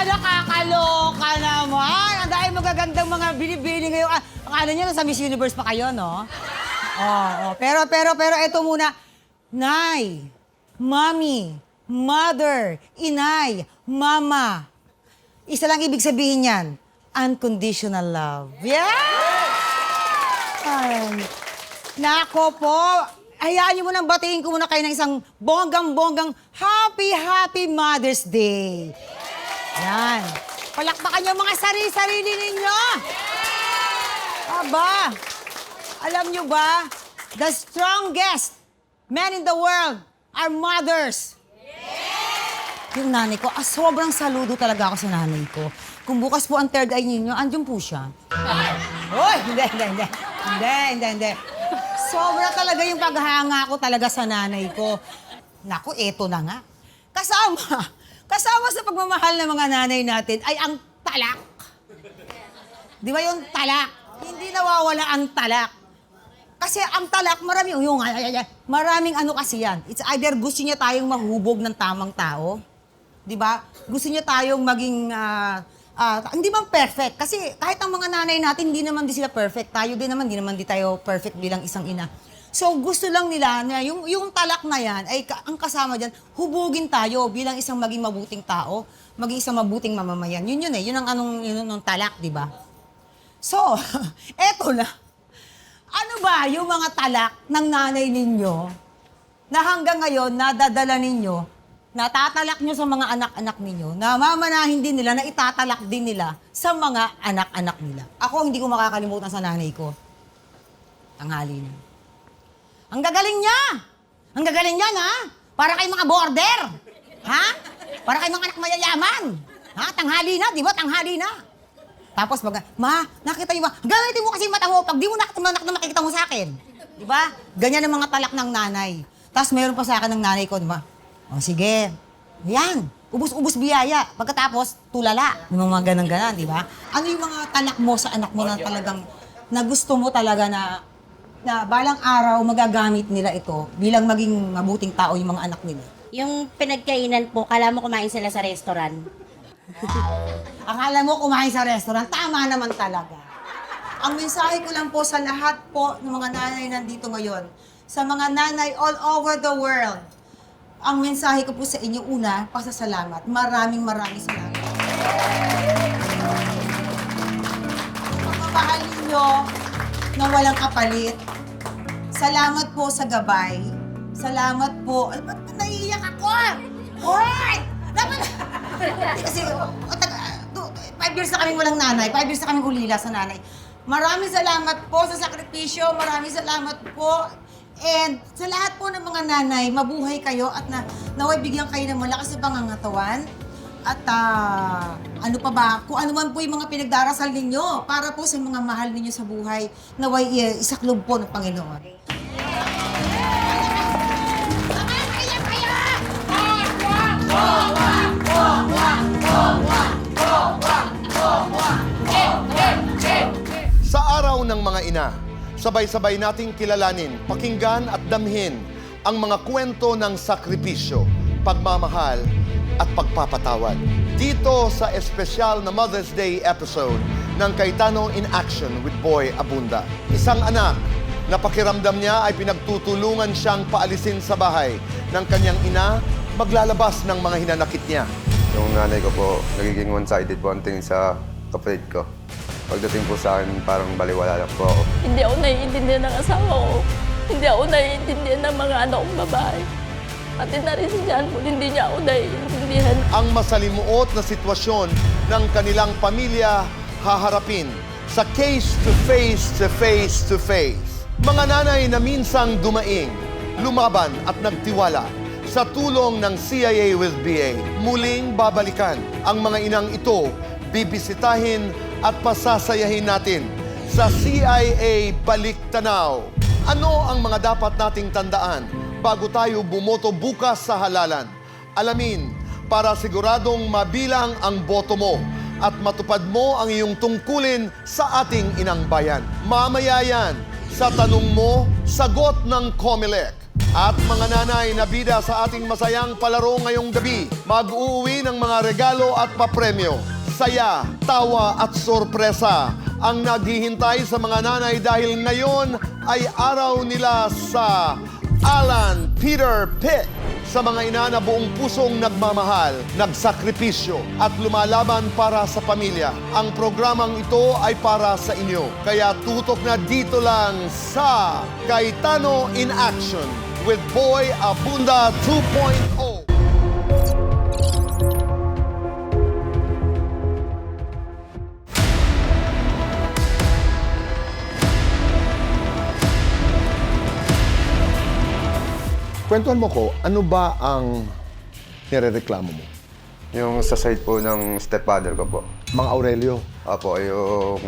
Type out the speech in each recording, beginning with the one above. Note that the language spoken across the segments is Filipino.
nakakaloka naman. Ang dahil magagandang mga binibili ngayon. Akala niyo nasa Miss Universe pa kayo, no? Oo. Pero ito muna. Nay, Mommy, Mother, Inay, Mama. Isa lang ibig sabihin yan. Unconditional love. Yeah! Nako po. Hayaan niyo munang batiin ko muna kayo ng isang bonggang-bonggang Happy Mother's Day. Yan. Palakpakan niyo mga sarili ninyo. Aba, alam niyo ba, the strongest men in the world are mothers. Yung nanay ko, sobrang saludo talaga ako sa nanay ko. Kung bukas po ang third eye ninyo, andyan po siya. Hoy, hindi. Sobra talaga yung paghanga ko talaga sa nanay ko. Naku, eto na nga. Kasama sa pagmamahal ng mga nanay natin ay ang talak. Di ba yung talak? Hindi nawawala ang talak. Kasi ang talak, maraming ano kasi yan. It's either gusto niya tayong mahubog ng tamang tao. Di ba? Gusto niya tayong maging, hindi man perfect. Kasi kahit ang mga nanay natin, hindi naman din sila perfect. Tayo din naman, hindi naman din tayo perfect bilang isang ina. So gusto lang nila na yung talak na yan, ay ang kasama dyan, hubugin tayo bilang isang maging mabuting tao, maging isang mabuting mamamayan. Yun eh. Yun ang talak, di ba? So, eto na. Ano ba yung mga talak ng nanay ninyo na hanggang ngayon nadadala ninyo, natatalak nyo sa mga anak-anak ninyo, na mamanahin din nila, na itatalak din nila sa mga anak-anak nila? Ako, hindi ko makakalimutan sa nanay ko. Tanghali na. Ang gagaling niya! Ang gagaling niya, ha? Para kay mga border! Ha? Para kay mga anak mayayaman! Ha? Tanghali na, di ba? Tanghali na. Tapos ma, nakita niyo ba? Gamitin mo kasi yung mata mo pag di mo nakikita mo sa akin. Di ba? Ganyan ang mga talak ng nanay. Tapos mayroon pa sa akin ng nanay ko, di ba? O sige, yan. Ubus-ubus biyaya. Pagkatapos, tulala. Yung mga ganang-ganan, di ba? Ano yung mga talak mo sa anak mo na talagang, na gusto mo talaga na balang araw magagamit nila ito bilang maging mabuting tao yung mga anak nila? Yung pinagkainan po, kala mo kumain sila sa restaurant. Akala mo kumain sa restaurant, tama naman talaga. Ang mensahe ko lang po sa lahat po ng mga nanay nandito ngayon, sa mga nanay all over the world, ang mensahe ko po sa inyo, una, pasasalamat. Maraming salamat. Pagmamahal ninyo na walang kapalit. Salamat po sa gabay. Salamat po. Ay, ba't naiiyak ako? Hoy! Dapat... Kasi 5 years na kaming walang nanay, 5 years na kaming ulila sa nanay. Maraming salamat po sa sakripisyo, maraming salamat po. And sa lahat po ng mga nanay, mabuhay kayo at naway bigyan kayo ng malakas na pangangatawan. At ano pa ba, kung ano man po yung mga pinagdarasal ninyo para po sa mga mahal ninyo sa buhay, naway isaklob po ng Panginoon. Sa araw ng mga ina, sabay-sabay nating kilalanin, pakinggan at damhin ang mga kwento ng sakripisyo, pagmamahal at pagpapatawad. Dito sa espesyal na Mother's Day episode ng Cayetano in Action with Boy Abunda. Isang anak na pakiramdam niya ay pinagtutulungan siyang paalisin sa bahay ng kanyang ina, maglalabas ng mga hinanakit niya. Yung nanay ko po, nagiging one-sided po ang tingin sa kapatid ko. Pagdating po sa akin, parang baliwala lang po ako. Hindi ako naiintindihan ng asawa ko. Hindi ako naiintindihan ng mga anak kong babae. Pati na rin si John Paul, hindi niya ako naiintindihan. Ang masalimuot na sitwasyon ng kanilang pamilya haharapin sa case-to-face. Mga nanay na minsang dumaing, lumaban at nagtiwala sa tulong ng CIA with BA. Muling babalikan ang mga inang ito, bibisitahin at pasasayahin natin sa CIA Balik Tanaw. Ano ang mga dapat nating tandaan bago tayo bumoto bukas sa halalan? Alamin para siguradong mabilang ang boto mo at matupad mo ang iyong tungkulin sa ating inang bayan. Mamaya yan, sa tanong mo, sagot ng COMELEC. At mga nanay na bida sa ating masayang palaro ngayong gabi, mag-uuwi ng mga regalo at papremyo. Saya, tawa at sorpresa ang naghihintay sa mga nanay dahil ngayon ay araw nila sa Alan Peter Pitt. Sa mga ina na buong pusong nagmamahal, nagsakripisyo at lumalaban para sa pamilya. Ang programang ito ay para sa inyo. Kaya tutok na dito lang sa Cayetano in Action with Boy Abunda 2.0. Kwentuhan mo ko, ano ba ang nirereklamo mo? Yung sa side po ng stepfather ko po. Mang Aurelio, Apo, yung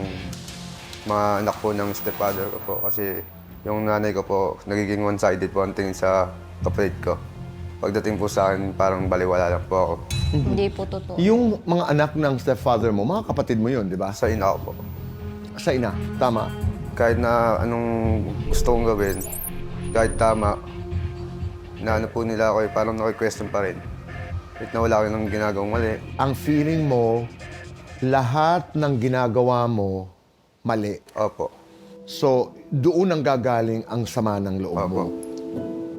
mga anak po ng stepfather ko po. Kasi yung nanay ko po, nagiging one-sided po ang tingin sa kapatid ko. Pagdating po sa akin, parang baliwala lang po ako. Hindi po totoo. yung mga anak ng stepfather mo, mga kapatid mo yun, di ba? Sa ina ko po. Sa ina, tama. Kahit na anong gusto kong gawin, kahit tama, inaano po nila ako parang naki-question pa rin. Kahit na wala ko nang ginagawang mali. Ang feeling mo, lahat ng ginagawa mo, mali. Opo. So, doon ang gagaling ang sama ng loob mo. Opo.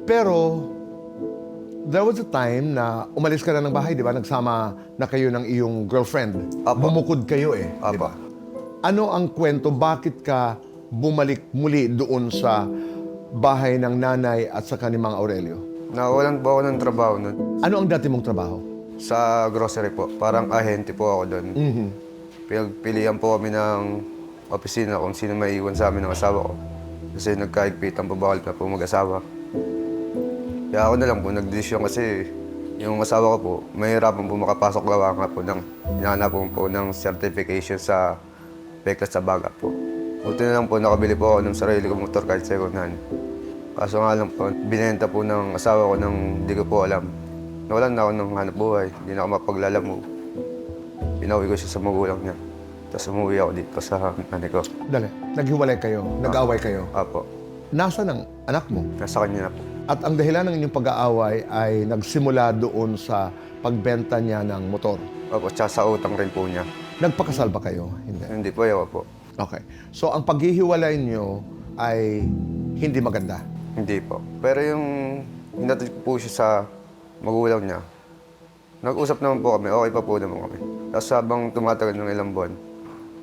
Pero, there was a time na umalis ka na ng bahay, di ba? Nagsama na kayo ng iyong girlfriend. Opo. Bumukod kayo di Opo. ba? Ano ang kwento? Bakit ka bumalik muli doon sa bahay ng nanay at sa kanimang Aurelio? Nawalan po ako ng trabaho nun. Ano ang dati mong trabaho? Sa grocery po. Parang ahente po ako doon. Pinagpilihan po kami ng opisina kung sino may iwan sa amin ng asawa ko. Kasi nagkaigpitan po bawal na po mag-asawa. Kaya ako na lang po nagdesisyon kasi yung asawa ko po, mahirapan po makapasok gawa nga po ng hinahanap po ng certification sa Peklas sa Baga po. Buti na lang po nakabili po ako ng sarili kong motor kahit second hand. Kaso nga lang po, binenta po ng asawa ko nang di ko po alam. Nawalan na ako ng hanap buhay, hindi na ako mapaglalamo. Pinauwi ko siya sa magulang niya. Tapos umuwi ako dito sa nanay ko. Dali, naghiwalay kayo, nag-away kayo. Apo, Nasaan ang anak mo? nasa kanya na po. At ang dahilan ng inyong pag-aaway ay nagsimula doon sa pagbenta niya ng motor. Apo, tsaka sa utang rin po niya. Nagpakasal ba kayo? Hindi. Hindi po, ayaw po. Okay. So, ang paghihiwalay niyo ay hindi maganda. Hindi po. Pero yung hinatid ko po siya sa magulang niya, nag-usap naman po kami, okay pa po naman kami. Tapos habang tumatagal ng ilang buwan,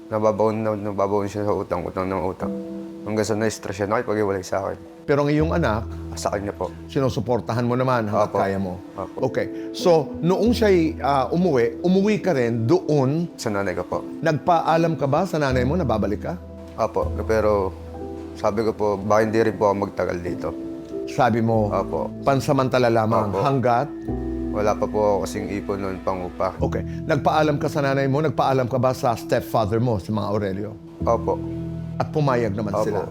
nababaon siya sa utang ng utang. Hanggang sa na-stress siya, nakipag-iwalay sa akin. Pero ang iyong anak, Sa kanya po. sinusuportahan mo naman hanggat Opo. kaya mo. Opo. Okay. So, noong siya'y umuwi ka rin doon, Sa nanay ko po. nagpaalam ka ba sa nanay mo na babalik ka? Apo, pero sabi ko po, baka hindi rin po ako magtagal dito. Sabi mo, Opo. pansamantala lamang Opo. hanggat. Wala pa po ako kasing ipon noon pang upa. Okay. Nagpaalam ka sa nanay mo, nagpaalam ka ba sa stepfather mo, si mga Aurelio? Opo. At pumayag naman Opo. sila.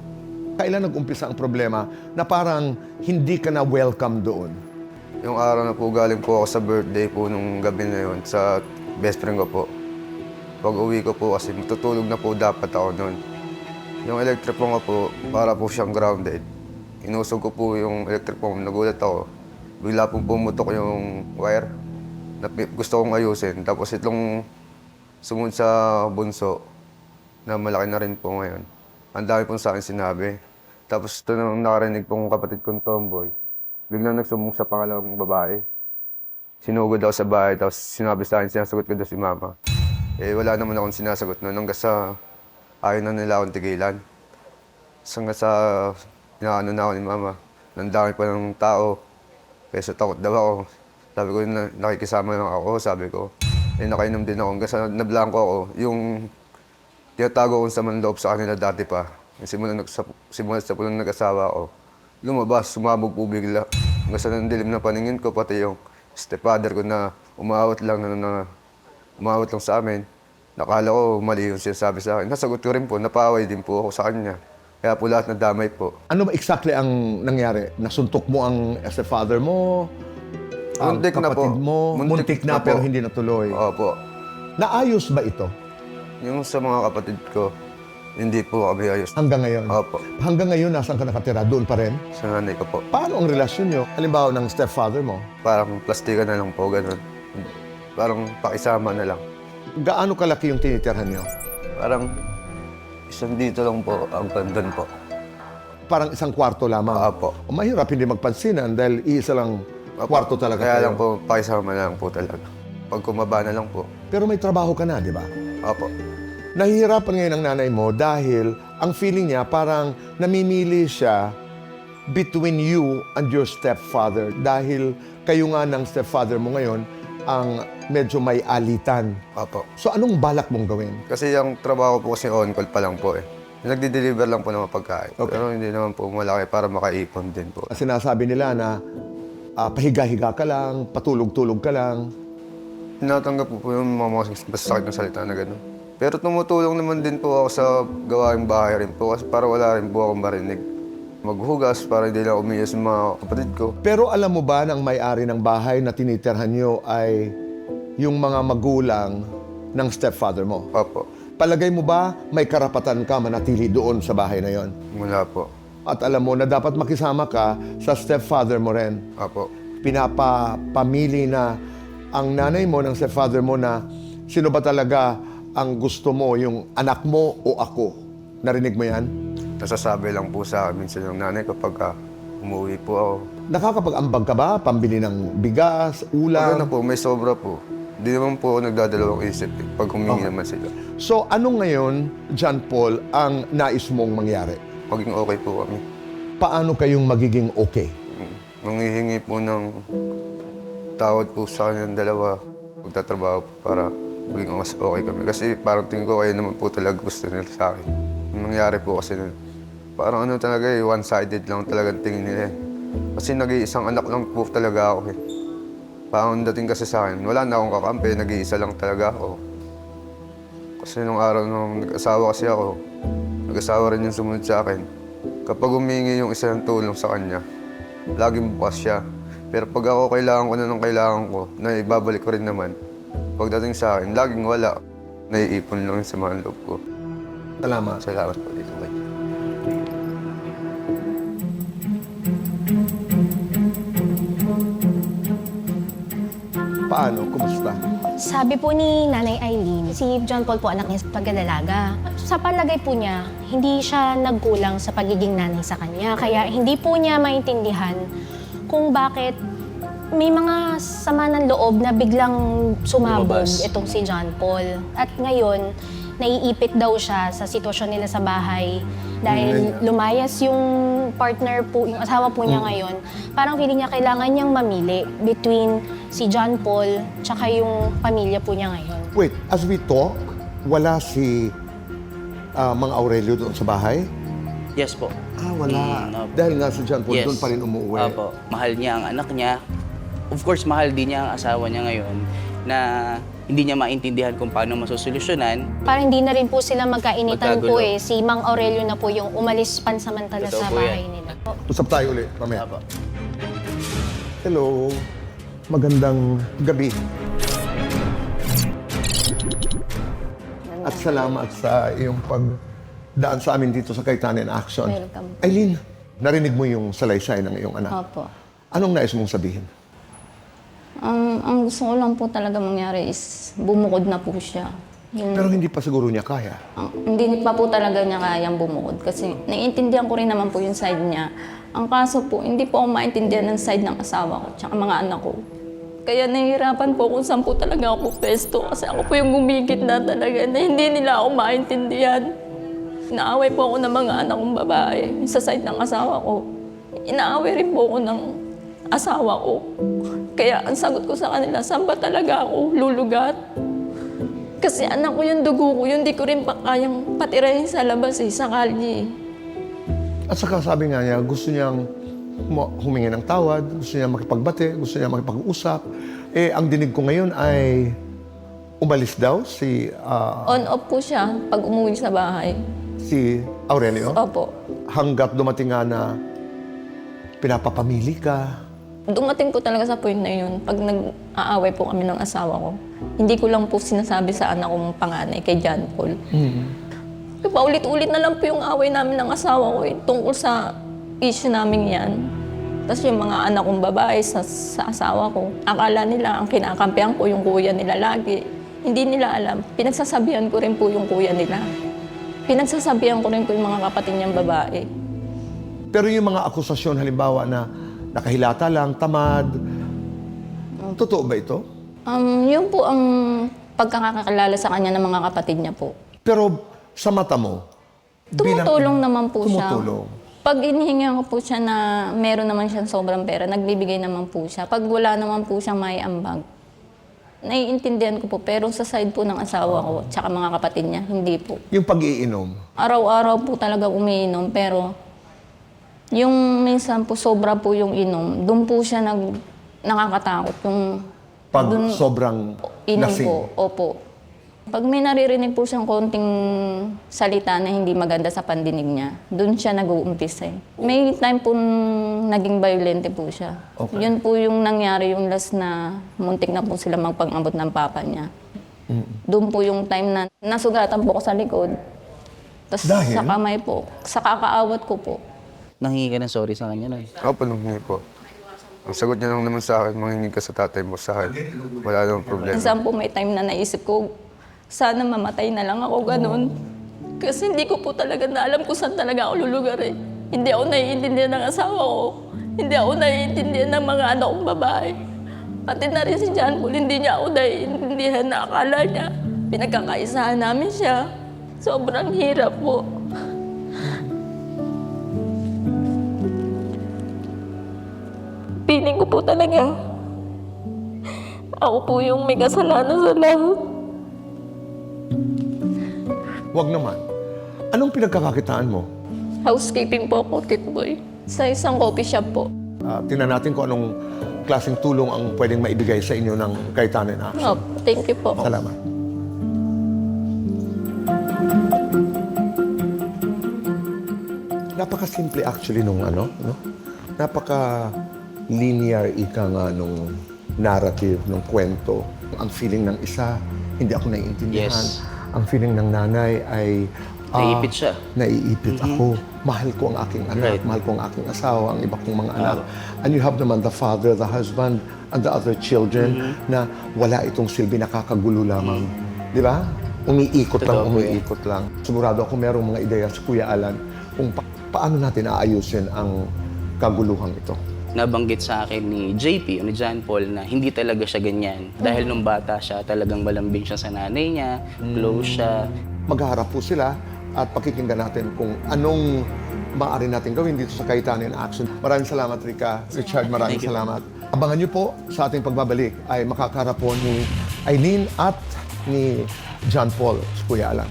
Kailan nag-umpisa ang problema na parang hindi ka na welcome doon? Yung araw na po galing po ako sa birthday po nung gabi na yun sa best friend ko po. Pag uwi ko po kasi matutulog na po dapat ako noon. Yung electric phone ko po, para po siyang grounded. Inusog ko po yung electric phone, nagulat ako. Bigla pong pumutok yung wire na gusto kong ayusin. Tapos itong sumunod sa bunso na malaki na rin po ngayon. Ang dami pong sa akin sinabi. Tapos ito nang nakarinig pong kapatid kong tomboy. Biglang nagsumbong sa pangalawang babae. Sinugod ako sa bahay, tapos sinabi sa akin, sinasagot ko daw si mama. Eh, wala naman akong sinasagot noon hanggang sa ayaw na nila akong tigilan. Hanggang sa inaano na ako ni mama. Nang dami pa ng tao. Kaya takot daw ako. Sabi ko, nakikisama lang ako, sabi ko. Eh, nakainom din ako. Hanggang sa nablangko ako. Yung tinatago kong sa manloob sa kanila dati pa. Simulan sa pulang nag-asawa ako. Lumabas, sumabog po bigla. Hanggang sa nandilim na paningin ko, pati yung stepfather ko na umawat lang sa amin. Nakala ko mali yung sinasabi sa akin. Nasagot ko rin po, napaaway din po ako sa kanya. Kaya po lahat na damay po. Ano ba exactly ang nangyari? Nasuntok mo ang stepfather mo? Ang Muntik na po. kapatid mo? Muntik na po. pero hindi natuloy. Opo. Naayos ba ito? Yung sa mga kapatid ko, Hindi po kami ayos. Hanggang ngayon? Opo. Hanggang ngayon, nasaan ka nakatira? Doon pa rin? Sa nanay ko po. Paano ang relasyon nyo? Halimbawa ng stepfather mo? Parang plastikan na lang po, ganun. Parang pakisama na lang. Gaano kalaki yung tinitirhan nyo? Parang isang dito lang po, ang pandan po. Parang isang kwarto lamang? Opo. O, mahirap hindi magpansinan dahil iisa lang kwarto talaga Kaya kayo. lang po, pakisama na lang po talaga. Pag kumaba na lang po. Pero may trabaho ka na, di ba? Opo. Nahihirapan ngayon ang nanay mo dahil ang feeling niya parang namimili siya between you and your stepfather dahil kayo nga ng stepfather mo ngayon ang medyo may alitan. Opo. So anong balak mong gawin? Kasi yung trabaho po kasi on-call pa lang po eh. Nagdi-deliver lang po ng mga pagkain. Okay. Pero hindi naman po malaki para makaipon din po. Sinasabi nila na pahiga-higa ka lang, patulog-tulog ka lang. Tinatanggap po yung mga masasakit ng salita na gano'n. Pero tumutulong naman din po ako sa gawaing bahay rin po kasi para wala rin po akong marinig. Maghugas para hindi lang umiwas sa mga kapatid ko. Pero alam mo ba ng may-ari ng bahay na tinitirhan nyo ay yung mga magulang ng stepfather mo? Opo. Palagay mo ba may karapatan ka manatili doon sa bahay na yon? Wala po. At alam mo na dapat makisama ka sa stepfather mo rin. Opo. Pinapamili na ang nanay mo ng stepfather mo na sino ba talaga ang gusto mo, yung anak mo o ako. Narinig mo yan? Nasasabi lang po sa amin minsan yung nanay kapag umuwi po ako. Nakakapag-ambag ka ba? Pambili ng bigas, Pag ulam? ano po, may sobra po. Di naman po ako nagdadalawang isip eh, pag humingi naman sila. So, ano ngayon, John Paul, ang nais mong mangyari? Maging okay po kami. Paano kayong magiging okay? Manghihingi po ng tawad po sa kanyang dalawa. Magtatrabaho po para maging mas okay kami. Kasi parang tingin ko kayo naman po talaga gusto nila sa akin. Yung nangyari po kasi parang ano talaga eh, one-sided lang talaga tingin nila eh. Kasi nag-iisang anak lang po talaga ako eh. Parang dating kasi sa akin, wala na akong kakampi, nag-iisa lang talaga ako. Kasi nung araw nung nag-asawa kasi ako, nag-asawa rin yung sumunod sa akin. Kapag humingi yung isa ng tulong sa kanya, laging bukas siya. Pero pag ako kailangan ko na ng kailangan ko, na ibabalik ko rin naman. Pagdating sa akin, laging wala. Naiipon lang sa mga loob ko. Salamat. Salamat po dito kayo. Paano? Kumusta? Sabi po ni Nanay Eileen, si John Paul po anak niya sa pagdadalaga. Sa palagay po niya, hindi siya nagkulang sa pagiging nanay sa kanya. Kaya hindi po niya maintindihan kung bakit may mga sama ng loob na biglang sumabog itong si John Paul. At ngayon, naiipit daw siya sa sitwasyon nila sa bahay dahil lumayas yung partner po, yung asawa po niya ngayon. Parang feeling niya kailangan niyang mamili between si John Paul tsaka yung pamilya po niya ngayon. Wait, as we talk, wala si Mang Aurelio doon sa bahay? Yes po. Wala. Opo. Dahil nga si John Paul Yes. doon pa rin umuwi. Opo. Mahal niya ang anak niya. Of course, mahal din niya ang asawa niya ngayon na hindi niya maintindihan kung paano masusolusyonan. Parang hindi na rin po sila magkainitan po Magkagulo. Si Mang Aurelio na po yung umalis pansamantala Totoo sa po bahay yan. nila. Usap tayo ulit, mamaya. Opo. Hello. Magandang gabi. At salamat sa iyong pagdaan sa amin dito sa Kaitan in Action. Welcome. Eileen, narinig mo yung salaysay ng iyong anak. Opo. Anong nais mong sabihin? Ang gusto ko lang po talaga mangyari is bumukod na po siya. Pero hindi pa siguro niya kaya. Hindi pa po talaga niya kayang bumukod kasi naiintindihan ko rin naman po yung side niya. Ang kaso po, hindi po ako maintindihan ng side ng asawa ko at mga anak ko. Kaya nahihirapan po kung saan po talaga ako pesto kasi ako po yung gumigit na talaga na hindi nila ako maintindihan. Inaaway po ako ng mga anak kong babae sa side ng asawa ko. Inaaway rin po ako ng asawa ko. Kaya ang sagot ko sa kanila, saan ba talaga ako lulugat? Kasi anak ko yung dugo ko, yun di ko rin pa kayang patirahin sa labas sa kalye. At saka sabi nga niya, gusto niyang humingi ng tawad, gusto niya makipagbate, gusto niya makipag-usap. Ang dinig ko ngayon ay umalis daw si On-off po siya pag umuwi sa bahay. si Aurelio. Opo. Hanggat dumating nga na pinapapamili ka. Dumating po talaga sa point na yun, pag nag-aaway po kami ng asawa ko. Hindi ko lang po sinasabi sa anak kong panganay, kay John Paul. Paulit-ulit na lang po yung away namin ng asawa ko tungkol sa issue namin yan. Tapos yung mga anak kong babae sa asawa ko, akala nila ang kinakampihan ko yung kuya nila lagi. Hindi nila alam. Pinagsasabihan ko rin po yung kuya nila. Pinagsasabihan ko rin po yung mga kapatid niyang babae. Pero yung mga akusasyon, halimbawa na nakahilata lang, tamad, totoo ba ito? Yun po ang pagkakakilala sa kanya ng mga kapatid niya po. Pero sa mata mo, Tumutulong naman po siya. tumutulong. Pag inihingan ko po siya na meron naman siyang sobrang pera, nagbibigay naman po siya. Pag wala naman po siyang may ambag, naiintindihan ko po. Pero sa side po ng asawa ko, tsaka mga kapatid niya, hindi po. Yung pag-iinom, Araw-araw po talaga umiinom, pero yung minsan po sobra po yung inom, doon po siya nakakatakot. Yung pag dun- sobrang inom lasing. po, opo. Pag may naririnig po siyang konting salita na hindi maganda sa pandinig niya, doon siya nag-uumpisa eh. May time po naging violente po siya. Okay. Yun po yung nangyari yung last na muntik na po sila magpang-abot ng papa niya. Doon po yung time na nasugatan po ko sa likod. Tapos Dahil? sa kamay po, sa kakaawat ko po. Nanghingi ka ng sorry sa kanya, Nay. Ako panungi po. Ang sagot niya lang naman sa akin, manghingi ka sa tatay mo sa akin. Wala namang problema. Minsan po may time na naisip ko, sana mamatay na lang ako, ganun. Kasi hindi ko po talaga na alam kung saan talaga ako lulugar eh. Hindi ako naiintindihan ng asawa ko. Hindi ako naiintindihan ng mga anak kong babae. Pati na rin si John Paul, hindi niya ako naiintindihan na akala niya. Pinagkakaisahan namin siya. Sobrang hirap po. Feeling ko po talaga, ako po yung may kasalanan sa lahat. Wag naman. Anong pinagkakakitaan mo? Housekeeping po ako, Titboy. Sa isang coffee shop po. Tingnan natin kung anong klaseng tulong ang pwedeng maibigay sa inyo ng Cayetano in Action. Oh, thank you po. Salamat. Napaka-simple actually nung no? Napaka-linear ika nga nung narrative, nung kwento. Ang feeling ng isa, hindi ako naiintindihan. Yes. Ang feeling ng nanay ay... Naiipit siya. Naiipit ako. Mahal ko ang aking anak, Right. mahal ko ang aking asawa, ang iba kong mga anak. And you have naman the father, the husband, and the other children na wala itong silbi, nakakagulo lamang. Di ba? Umiikot lang, Totoo po yan. umiikot lang. Sigurado ako merong mga ideya si Kuya Alan kung paano natin aayusin ang kaguluhang ito. Nabanggit sa akin ni JP o ni John Paul na hindi talaga siya ganyan. Dahil nung bata siya, talagang malambing siya sa nanay niya, close siya. Maghaharap po sila at pakikinggan natin kung anong maaari natin gawin dito sa Cayetano in Action. Maraming salamat, Rica. Richard, maraming Thank you. salamat. Abangan niyo po sa ating pagbabalik ay makakaharap po ni Aileen at ni John Paul, si Kuya Alan.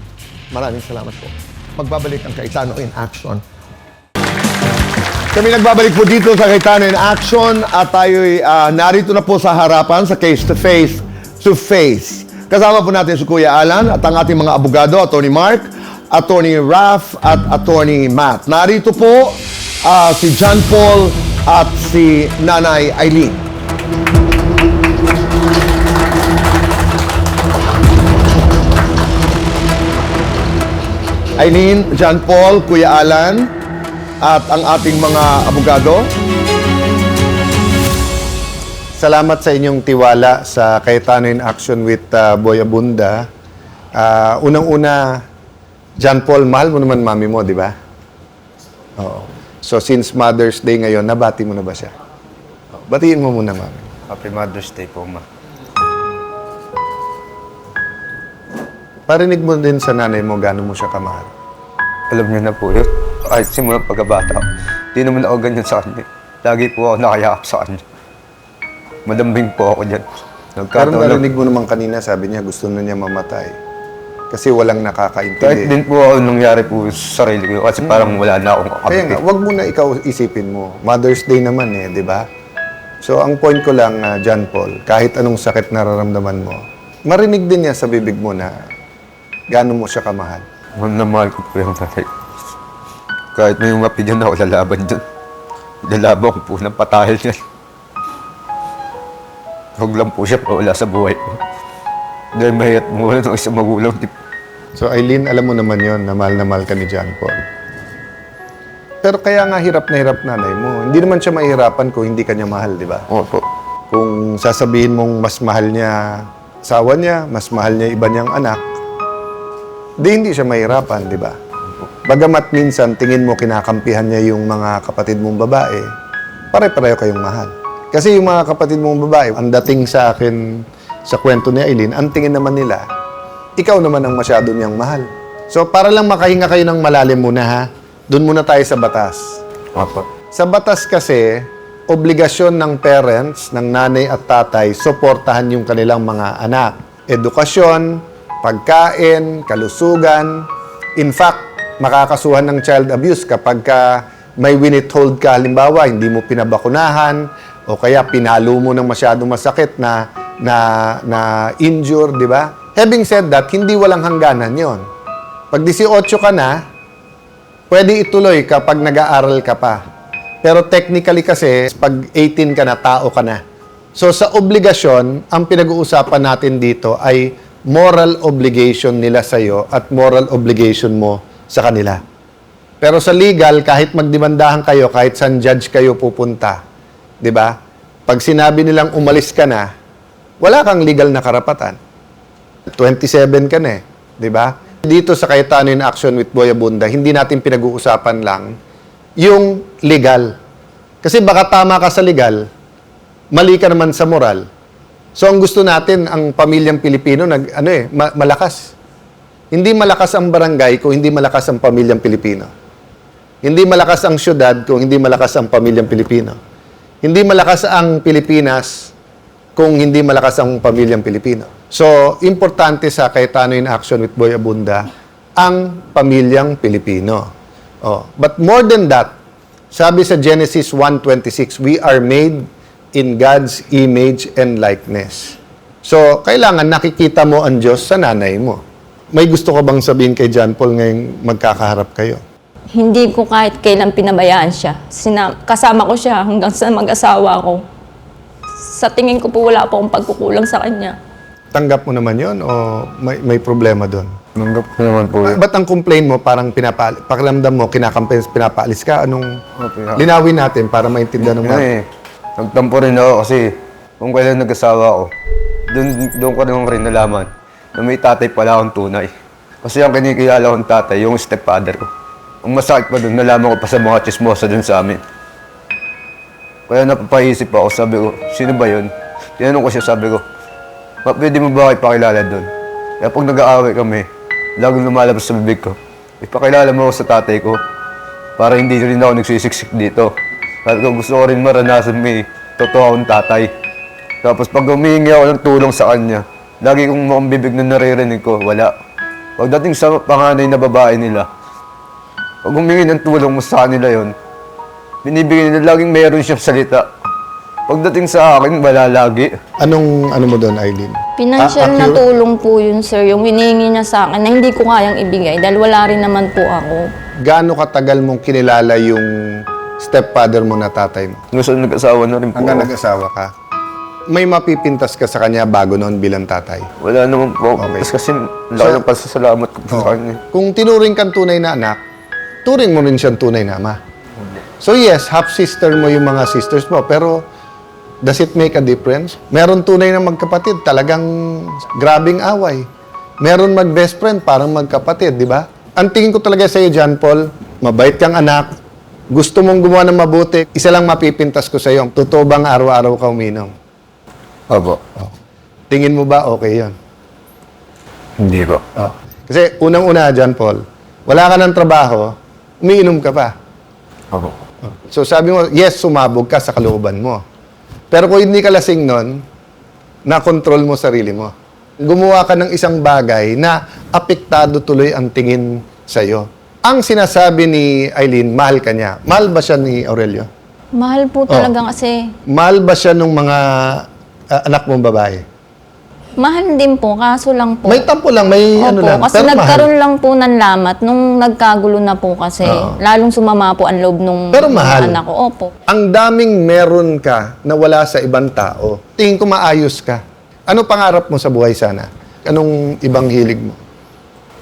Maraming salamat po. Magbabalik ang Cayetano in Action. Kami nagbabalik po dito sa Cayetano in Action at tayo'y narito na po sa harapan sa face-to-face to face. Kasama po natin si Kuya Alan at ang ating mga abogado, Attorney Mark, Attorney Raf at Attorney Matt. Narito po si John Paul at si Nanay Aileen. Aileen, John Paul, Kuya Alan, at ang ating mga abogado. Salamat sa inyong tiwala sa Cayetano in Action with Boy Abunda. Unang-una, John Paul, mahal mo naman mami mo, di ba? Oo. So, since Mother's Day ngayon, nabati mo na ba siya? Batiin mo muna, mami. Happy Mother's Day po, ma. Parinig mo din sa nanay mo, gano'n mo siya kamahal. Alam niyo na po yun. Kahit simula pagkabata, di naman ako ganyan sa kanya. Lagi po ako nakayakap sa kanya. Malambing po ako dyan. Pero narinig mo naman kanina, sabi niya gusto na niya mamatay. Kasi walang Kahit nakakaintindi. din po ako nangyari po sa sarili ko kasi parang wala na akong Kaya kakabit. nga, wag mo na ikaw isipin mo. Mother's Day naman eh, di ba? So, ang point ko lang, John Paul, kahit anong sakit nararamdaman mo, marinig din niya sa bibig mo na gaano mo siya kamahal. Mahal ko po yung tatay. Kahit may mga pidyan ako lalaban dyan. Lalaban ko po ng patahil niya. Huwag lang po siya wala sa buhay ko. Dahil mahirap mo wala ng isang magulang. So Eileen, alam mo naman yon na mahal ka ni John Paul. Pero kaya nga hirap na hirap nanay mo. Hindi naman siya mahirapan kung hindi ka niya mahal, di ba? Opo. Kung sasabihin mong mas mahal niya asawa niya, mas mahal niya iba niyang anak, hindi siya mahirapan, di ba? Bagamat minsan tingin mo kinakampihan niya yung mga kapatid mong babae, pare-pareho kayong mahal. Kasi yung mga kapatid mong babae, ang dating sa akin sa kwento ni Eileen, ang tingin naman nila, ikaw naman ang masyado niyang mahal. So, para lang makahinga kayo ng malalim muna, ha? Doon muna tayo sa batas. Opo. Sa batas kasi, obligasyon ng parents, ng nanay at tatay, suportahan yung kanilang mga anak. Edukasyon, pagkain, kalusugan. In fact, makakasuhan ng child abuse kapag may winithhold ka, halimbawa, hindi mo pinabakunahan, o kaya pinalo mo ng masyadong masakit na injure, di ba? Having said that, hindi walang hangganan yon. Pag 18 ka na, pwede ituloy kapag nag-aaral ka pa. Pero technically kasi, pag 18 ka na, tao ka na. So sa obligasyon, ang pinag-uusapan natin dito ay moral obligation nila sa'yo at moral obligation mo sa kanila. Pero sa legal, kahit magdemandahan kayo, kahit saan judge kayo pupunta, di ba? Pag sinabi nilang umalis ka na, wala kang legal na karapatan. 27 ka na eh, di ba? Dito sa Cayetano in Action with Boy Abunda, hindi natin pinag-uusapan lang yung legal. Kasi baka tama ka sa legal, mali ka naman sa moral. So ang gusto natin, ang pamilyang Pilipino, malakas. Hindi malakas ang barangay kung hindi malakas ang pamilyang Pilipino. Hindi malakas ang syudad kung hindi malakas ang pamilyang Pilipino. Hindi malakas ang Pilipinas kung hindi malakas ang pamilyang Pilipino. So, importante sa Cayetano in Action with Boy Abunda ang pamilyang Pilipino. But more than that, sabi sa Genesis 1:26, we are made in God's image and likeness. So, kailangan nakikita mo ang Diyos sa nanay mo. May gusto ka bang sabihin kay John Paul ngayong magkakaharap kayo? Hindi ko kahit kailan pinabayaan siya. Kasama ko siya hanggang sa mag-asawa ko. Sa tingin ko po wala po akong pagkukulang sa kanya. Tanggap mo naman yon o may problema doon? Nanggap ko naman po yun. Ba't ang complaint mo parang pakiramdam mo, kinakampens, pinapaalis ka? Anong linawin natin para maintindihan ng mga... Nagtampo rin ako kasi kung kailan nag-asawa ako, doon ko rin nalaman na may tatay pala akong tunay. Kasi ang kinikilala kong tatay, yung stepfather ko. Ang masakit pa doon, nalaman ko pa sa mga chismosa doon sa amin. Kaya napapaisip ako, sabi ko, sino ba yun? Tinanong ko siya, sabi ko, pwede mo ba ipakilala doon? Kaya pag nag-aaway kami, laging lumalabas sa bibig ko, ipakilala mo ako sa tatay ko para hindi rin ako nagsisiksik dito. Sabi ko, gusto ko rin maranasan may totoo akong tatay. Tapos pag humihingi ako ng tulong sa kanya, lagi kong mukhang bibig na naririnig ko, wala. Pagdating sa panganay na babae nila, pag humingi ng tulong mo sa kanila yon, binibigyan nila, laging mayroon siyang salita. Pagdating sa akin, wala lagi. Anong ano mo doon, Eileen? Financial na tulong po yun, sir. Yung hinihingi niya sa akin na hindi ko kayang ibigay dahil wala rin naman po ako. Gaano katagal mong kinilala yung stepfather mo na tatay mo? Gusto nag-asawa na rin po. Hanggang nag-asawa ka? May mapipintas ka sa kanya bago noon bilang tatay? Wala naman po. Okay. Kasi laki ng pasasalamat ko po sa kanya. Kung tinuring kang tunay na anak, turing mo rin siyang tunay na ama. So yes, half-sister mo yung mga sisters mo, pero does it make a difference? Meron tunay na magkapatid, talagang grabing away. Meron mag-best friend, parang magkapatid, di ba? Ang tingin ko talaga sa iyo, John Paul, mabait kang anak, gusto mong gumawa ng mabuti, isa lang mapipintas ko sa iyo, totoo bang araw-araw ka uminom? Opo. Tingin mo ba okay yon? Hindi po. Kasi unang-una, John Paul, wala ka ng trabaho, umiinom ka pa. Opo. So sabi mo, yes, sumabog ka sa kalooban mo. Pero kung hindi ka lasing nun, na-control mo sarili mo. Gumawa ka ng isang bagay na apektado tuloy ang tingin sa'yo. Ang sinasabi ni Eileen, mahal ka niya. Mahal ba siya ni Aurelio? Mahal po talaga kasi. Mahal ba siya nung mga anak mong babae? Mahal din po, kaso lang po. May tampo lang, may ano lang. Kasi Pero nagkaroon lang po ng lamat nung nagkagulo na po kasi. Lalong sumama po ang loob nung Pero mahal. anak ko. Opo. Ang daming meron ka na wala sa ibang tao. Tingin ko maayos ka. Ano pangarap mo sa buhay sana? Anong ibang hilig mo?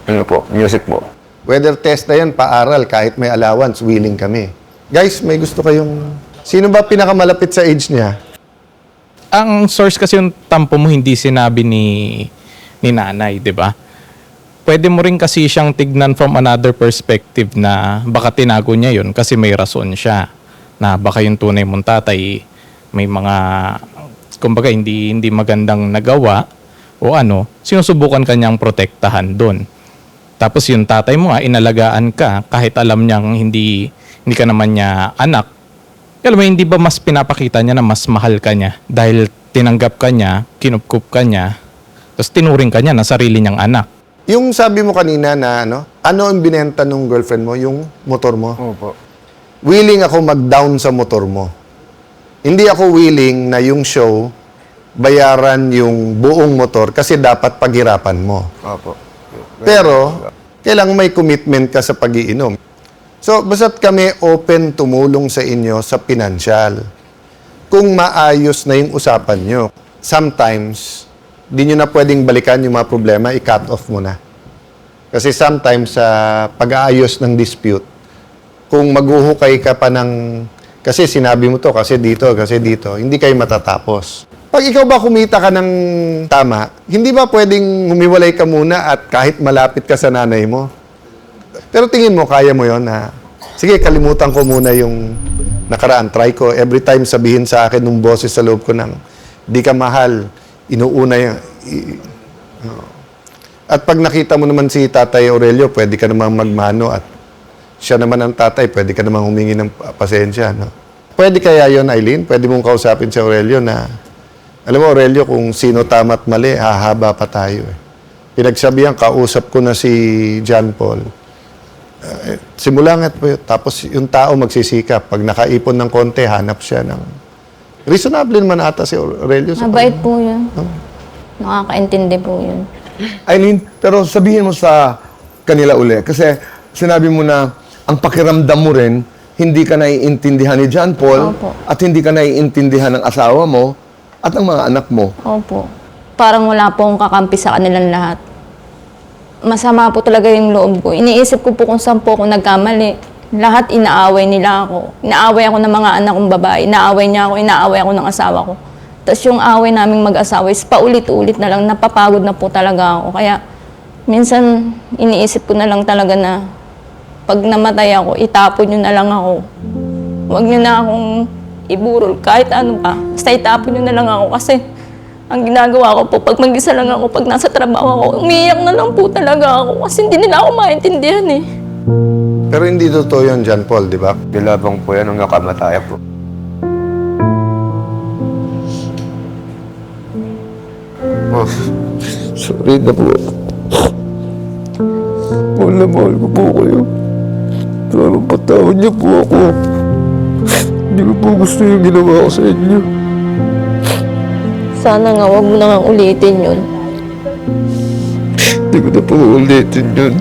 Ano po? Music po. Whether test na yan, paaral, kahit may allowance, willing kami. Guys, may gusto kayong... Sino ba pinakamalapit sa age niya? Ang source kasi yung tampo mo hindi sinabi ni nanay, di ba? Pwede mo rin kasi siyang tignan from another perspective na baka tinago niya yun kasi may rason siya. Na baka yung tunay mong tatay may mga, kumbaga hindi magandang nagawa o ano, sinusubukan kanyang protektahan doon. Tapos yung tatay mo nga, inalagaan ka kahit alam niyang hindi ka naman niya anak. Alam mo, hindi ba mas pinapakita niya na mas mahal ka niya dahil tinanggap ka niya, kinupkup ka niya, tapos tinuring ka niya na sarili niyang anak. Yung sabi mo kanina na ano ang binenta nung girlfriend mo? Yung motor mo? Opo. Willing ako mag-down sa motor mo. Hindi ako willing na yung show, bayaran yung buong motor kasi dapat paghirapan mo. Opo. Pero, kailangan may commitment ka sa pag-iinom. So, basta't kami open tumulong sa inyo sa pinansyal. Kung maayos na yung usapan nyo, sometimes, di nyo na pwedeng balikan yung mga problema, i-cut off mo na. Kasi sometimes, sa pag-aayos ng dispute, kung maghuhukay ka pa ng, kasi sinabi mo to, kasi dito, hindi kayo matatapos. Pag ikaw ba kumita ka ng tama, hindi ba pwedeng humiwalay ka muna at kahit malapit ka sa nanay mo? Pero tingin mo, kaya mo yon na, sige, kalimutan ko muna yung nakaraan. Try ko, every time sabihin sa akin nung boses sa loob ko ng, di ka mahal, inuuna yung... At pag nakita mo naman si Tatay Aurelio, pwede ka namang magmano at siya naman ang tatay, pwede ka namang humingi ng pasensya. No? Pwede kaya yon, Eileen? Pwede mong kausapin si Aurelio na, alam mo, Aurelio, kung sino tama at mali, hahaba pa tayo. Pinagsabihan, kausap ko na si John Paul. Simulangat po yun. Tapos yung tao magsisikap. Pag nakaipon ng konti, hanap siya ng... Reasonable naman ata si Aurelio. Mabait po yun. Nakakaintindi po yun. Eileen, pero sabihin mo sa kanila uli. Kasi sinabi mo na ang pakiramdam mo rin, hindi ka naiintindihan ni John Paul Opo. at hindi ka naiintindihan ng asawa mo at ang mga anak mo. Opo. Parang wala po akong kakampi sa kanilang lahat. Masama po talaga yung loob ko. Iniisip ko po kung saan po ako nagkamali. Lahat inaaway nila ako. Inaaway ako ng mga anak kong babae. Inaaway niya ako, inaaway ako ng asawa ko. Tapos yung away naming mag-asawa is paulit-ulit na lang. Napapagod na po talaga ako. Kaya minsan iniisip ko na lang talaga na pag namatay ako, itapon nyo na lang ako. Huwag nyo na akong iburol kahit ano pa. Basta itapon nyo na lang ako kasi ang ginagawa ko po, pag mag-isa lang ako, pag nasa trabaho ako, umiiyak na lang po talaga ako kasi hindi nila ako maintindihan eh. Pero hindi totoo yun, John Paul, di ba? Dilabang po yan hanggang kamataya po. Oh, sorry na po. Mahal na mahal ko po kayo. Pero patawad niyo po ako. Hindi ko po gusto yung ginawa ko sa inyo. Sana nga, wag mo na nga ulitin yun. Hindi ko na po ulitin yun.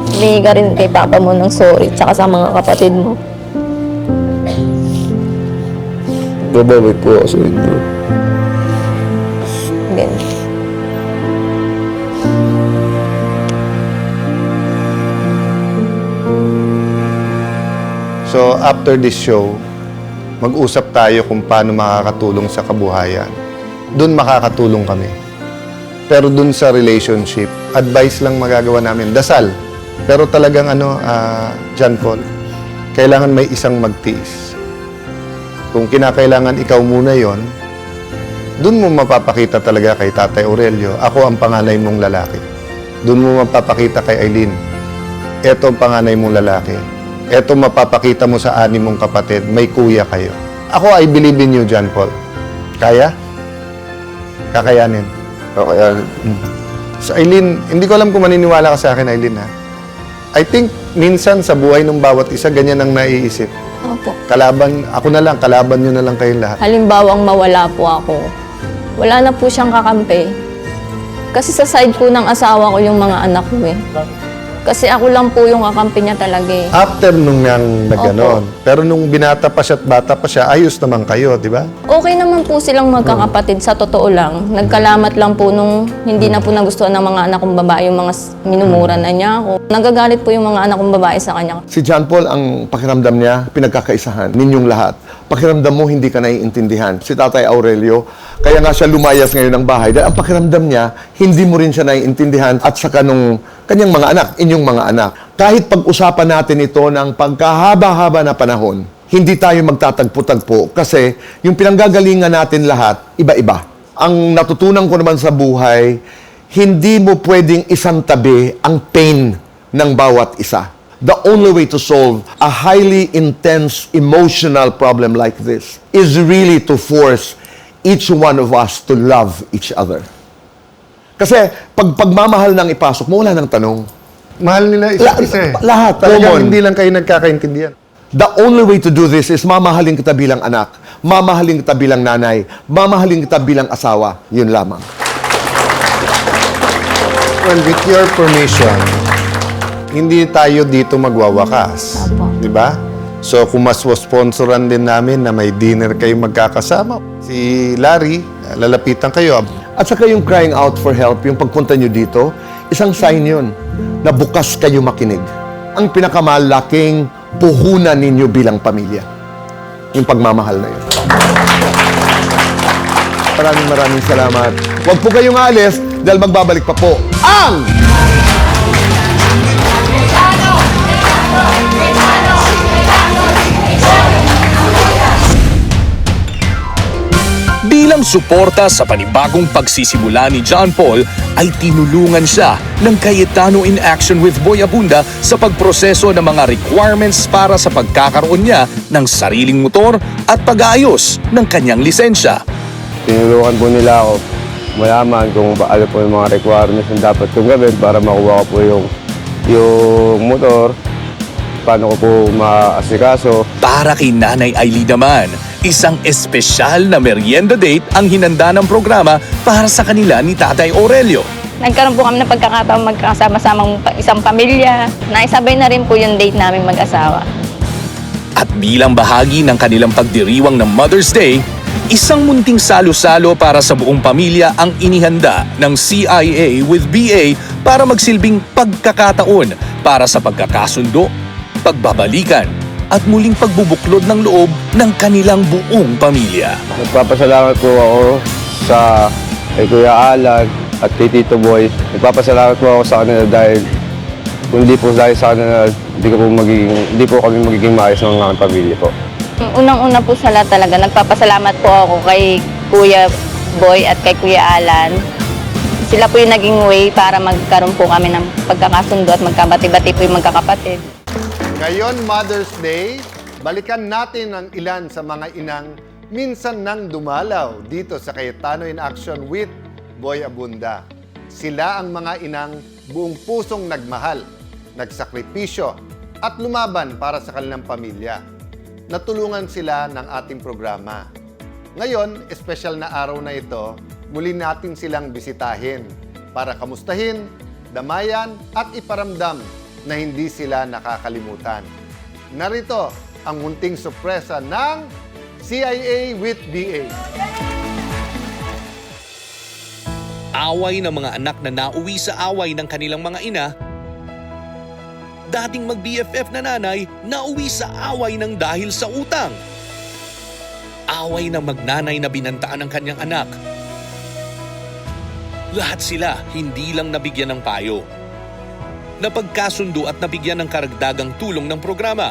Humingi ka rin kay papa mo ng sorry, tsaka sa mga kapatid mo. Babawi po ako sa inyo. Ganun. So, after this show, mag-usap tayo kung paano makakatulong sa kabuhayan. Doon makakatulong kami. Pero doon sa relationship, advice lang magagawa namin. Dasal. Pero talagang John Paul, kailangan may isang magtiis. Kung kinakailangan ikaw muna yon, doon mo mapapakita talaga kay Tatay Aurelio, ako ang panganay mong lalaki. Doon mo mapapakita kay Eileen, eto ang panganay mong lalaki. Eto mapapakita mo sa anim mong kapatid, may kuya kayo. Ako, I believe in you, John Paul. Kaya? Kakayanin. Kakayanin. So, Eileen, hindi ko alam kung maniniwala ka sa akin, Eileen, ha? I think, minsan sa buhay ng bawat isa, ganyan ang naiisip. Opo. Kalaban, ako na lang, kalaban nyo na lang kayong lahat. Halimbawang mawala po ako, wala na po siyang kakampi. Kasi sa side po ng asawa ko yung mga anak ko eh. Kasi ako lang po yung kakampi niya talaga eh. After nung nang nagganon. Pero nung binata pa siya at bata pa siya, ayos naman kayo, di ba? Okay naman po silang magkakapatid, sa totoo lang. Nagkalamat lang po nung hindi na po nagustuhan ng mga anak kong babae yung mga minumura na niya ako. Nagagalit po yung mga anak kong babae sa kanya. Si John Paul, ang pakiramdam niya, pinagkakaisahan ninyong lahat. Pakiramdam mo, hindi ka naiintindihan. Si Tatay Aurelio, kaya nga siya lumayas ngayon ng bahay. Dahil ang pakiramdam niya, hindi mo rin siya naiintindihan at saka nung kanyang mga anak, inyong mga anak. Kahit pag-usapan natin ito ng pagkahaba-haba na panahon, hindi tayo magtatagpo-tagpo kasi yung pinanggagalingan natin lahat, iba-iba. Ang natutunan ko naman sa buhay, hindi mo pwedeng isang tabi ang pain ng bawat isa. The only way to solve a highly intense emotional problem like this is really to force each one of us to love each other. Kasi pag pagmamahal nang ipasok mo, wala nang tanong. Mahal nila isa't isa eh. Lahat, Talagang common. hindi lang kayo nagkakaintindihan. The only way to do this is mamahalin kita bilang anak, mamahalin kita bilang nanay, mamahalin kita bilang asawa. Yun lamang. Well, with your permission, hindi tayo dito magwawakas. Di ba? So, kung mas sponsoran din namin na may dinner kayo magkakasama, si Larry, lalapitan kayo. At saka yung crying out for help, yung pagpunta nyo dito, isang sign yun na bukas kayo makinig. Ang pinakamalaking puhunan ninyo bilang pamilya. Yung pagmamahal na yun. Maraming salamat. Huwag po kayong aalis dahil magbabalik pa po ang Bilang suporta sa panibagong pagsisimula ni John Paul, ay tinulungan siya ng Cayetano in Action with Boy Abunda sa pagproseso ng mga requirements para sa pagkakaroon niya ng sariling motor at pag-aayos ng kanyang lisensya. Tinulungan po nila ako malaman kung ano po yung mga requirements na dapat kong gawin para makuha ko po yung motor, paano ko po maasikaso. Para kay Nanay Aileen naman, isang espesyal na merienda date ang hinanda ng programa para sa kanila ni Tatay Aurelio. Nagkaroon po kami ng pagkakataon magkasama-samang isang pamilya. Naisabay na rin po yung date namin mag-asawa. At bilang bahagi ng kanilang pagdiriwang ng Mother's Day, isang munting salo-salo para sa buong pamilya ang inihanda ng CIA with BA para magsilbing pagkakataon para sa pagkakasundo, pagbabalikan, at muling pagbubuklod ng loob ng kanilang buong pamilya. Nagpapasalamat po ako sa kay Kuya Alan at kay Tito Boy. Nagpapasalamat po ako sa kanila dahil kung hindi po dahil sa kanila, hindi po kami magiging maayos ng aming pamilya po. Unang-una po sa lahat talaga, nagpapasalamat po ako kay Kuya Boy at kay Kuya Alan. Sila po yung naging way para magkaroon po kami ng pagkakasundo at magkabati-bati po yung magkakapatid. Ngayon, Mother's Day, balikan natin ang ilan sa mga inang minsan nang dumalaw dito sa Cayetano in Action with Boy Abunda. Sila ang mga inang buong pusong nagmahal, nagsakripisyo, at lumaban para sa kanilang pamilya. Natulungan sila ng ating programa. Ngayon, espesyal na araw na ito, muli natin silang bisitahin para kamustahin, damayan at iparamdam na hindi sila nakakalimutan. Narito ang munting sorpresa ng CIA with BA. Away ng mga anak na nauwi sa away ng kanilang mga ina, dating mag-BFF na nanay, nauwi sa away ng dahil sa utang. Away ng magnanay na binantaan ng kanyang anak. Lahat sila hindi lang nabigyan ng payo. Napagkasundo at nabigyan ng karagdagang tulong ng programa.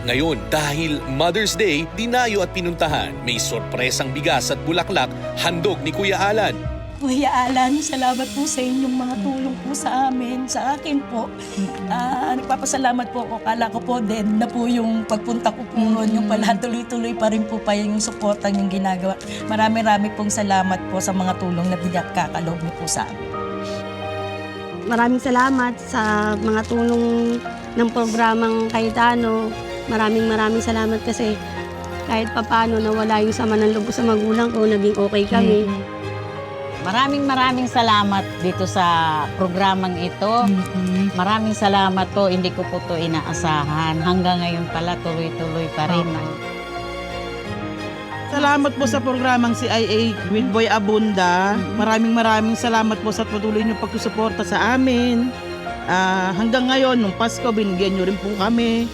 Ngayon, dahil Mother's Day, dinayo at pinuntahan, may sorpresang bigas at bulaklak handog ni Kuya Alan. Kuya Alan, salamat po sa inyong mga tulong po sa amin, sa akin po. Nagpapasalamat po ako. Kala ko po din na po yung pagpunta ko po ron, yung pala tuloy-tuloy pa rin po pa yung supportang yung ginagawa. Marami-rami pong salamat po sa mga tulong na pinagkakaloob niyo po sa amin. Maraming salamat sa mga tulong ng programang Cayetano. Maraming salamat kasi kahit papano nawala yung sama ng loob sa magulang ko, naging okay kami. Maraming salamat dito sa programang ito. Maraming salamat po, hindi ko po ito inaasahan. Hanggang ngayon pala tuloy-tuloy pa rin. Salamat po sa programang CIA with Boy Abunda. Maraming salamat po sa patuloy niyong pagsusuporta sa amin. Hanggang ngayon, nung Pasko, binigyan niyo rin po kami.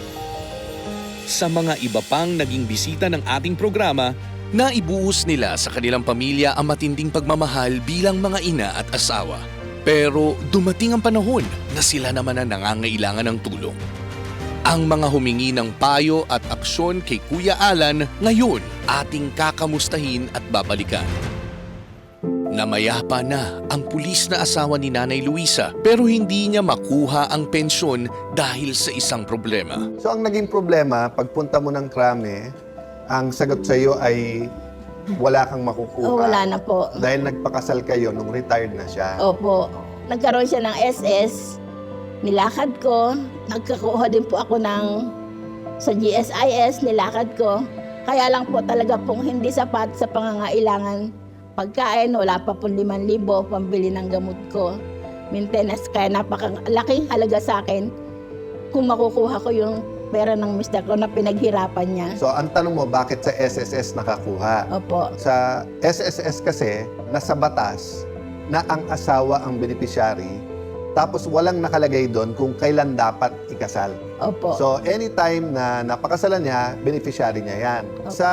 Sa mga iba pang naging bisita ng ating programa, naibuhos nila sa kanilang pamilya ang matinding pagmamahal bilang mga ina at asawa. Pero dumating ang panahon na sila naman ang nangangailangan ng tulong. Ang mga humingi ng payo at aksyon kay Kuya Alan ngayon ating kakamustahin at babalikan. Namayapa na ang pulis na asawa ni Nanay Luisa pero hindi niya makuha ang pensyon dahil sa isang problema. So ang naging problema, pagpunta mo ng krame, ang sagot sa iyo ay wala kang makukuha. Wala na po. Dahil nagpakasal kayo nung retired na siya. Opo. Nagkaroon siya ng SS. Nilakad ko. Nagkakuha din po ako sa GSIS. Nilakad ko. Kaya lang po talaga pong hindi sapat sa pangangailangan. Pagkain, wala pa po 5,000 pambili ng gamot ko. Maintenance, kaya napakalaking halaga sa akin kung makukuha ko yung pera ng mister ko na pinaghirapan niya. So ang tanong mo, bakit sa SSS nakakuha? Opo. Sa SSS kasi, nasa batas na ang asawa ang beneficiary, tapos walang nakalagay doon kung kailan dapat ikasal. Opo. So anytime na napakasalan niya, beneficiary niya yan. Opo. Sa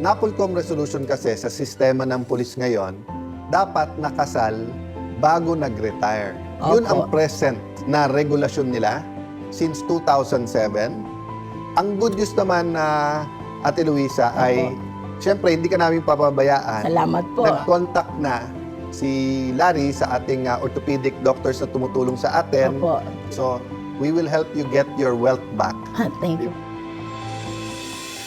NAPOLCOM resolution kasi, sa sistema ng pulis ngayon, dapat nakasal bago nag-retire. Yun Opo. ang present na regulasyon nila since 2007. Ang good news naman na Ate Luisa ay, siyempre, hindi ka namin papabayaan. Salamat po. Nag-contact na si Larry sa ating orthopedic doctors na tumutulong sa atin. Opo. So, we will help you get your wealth back. Thank you.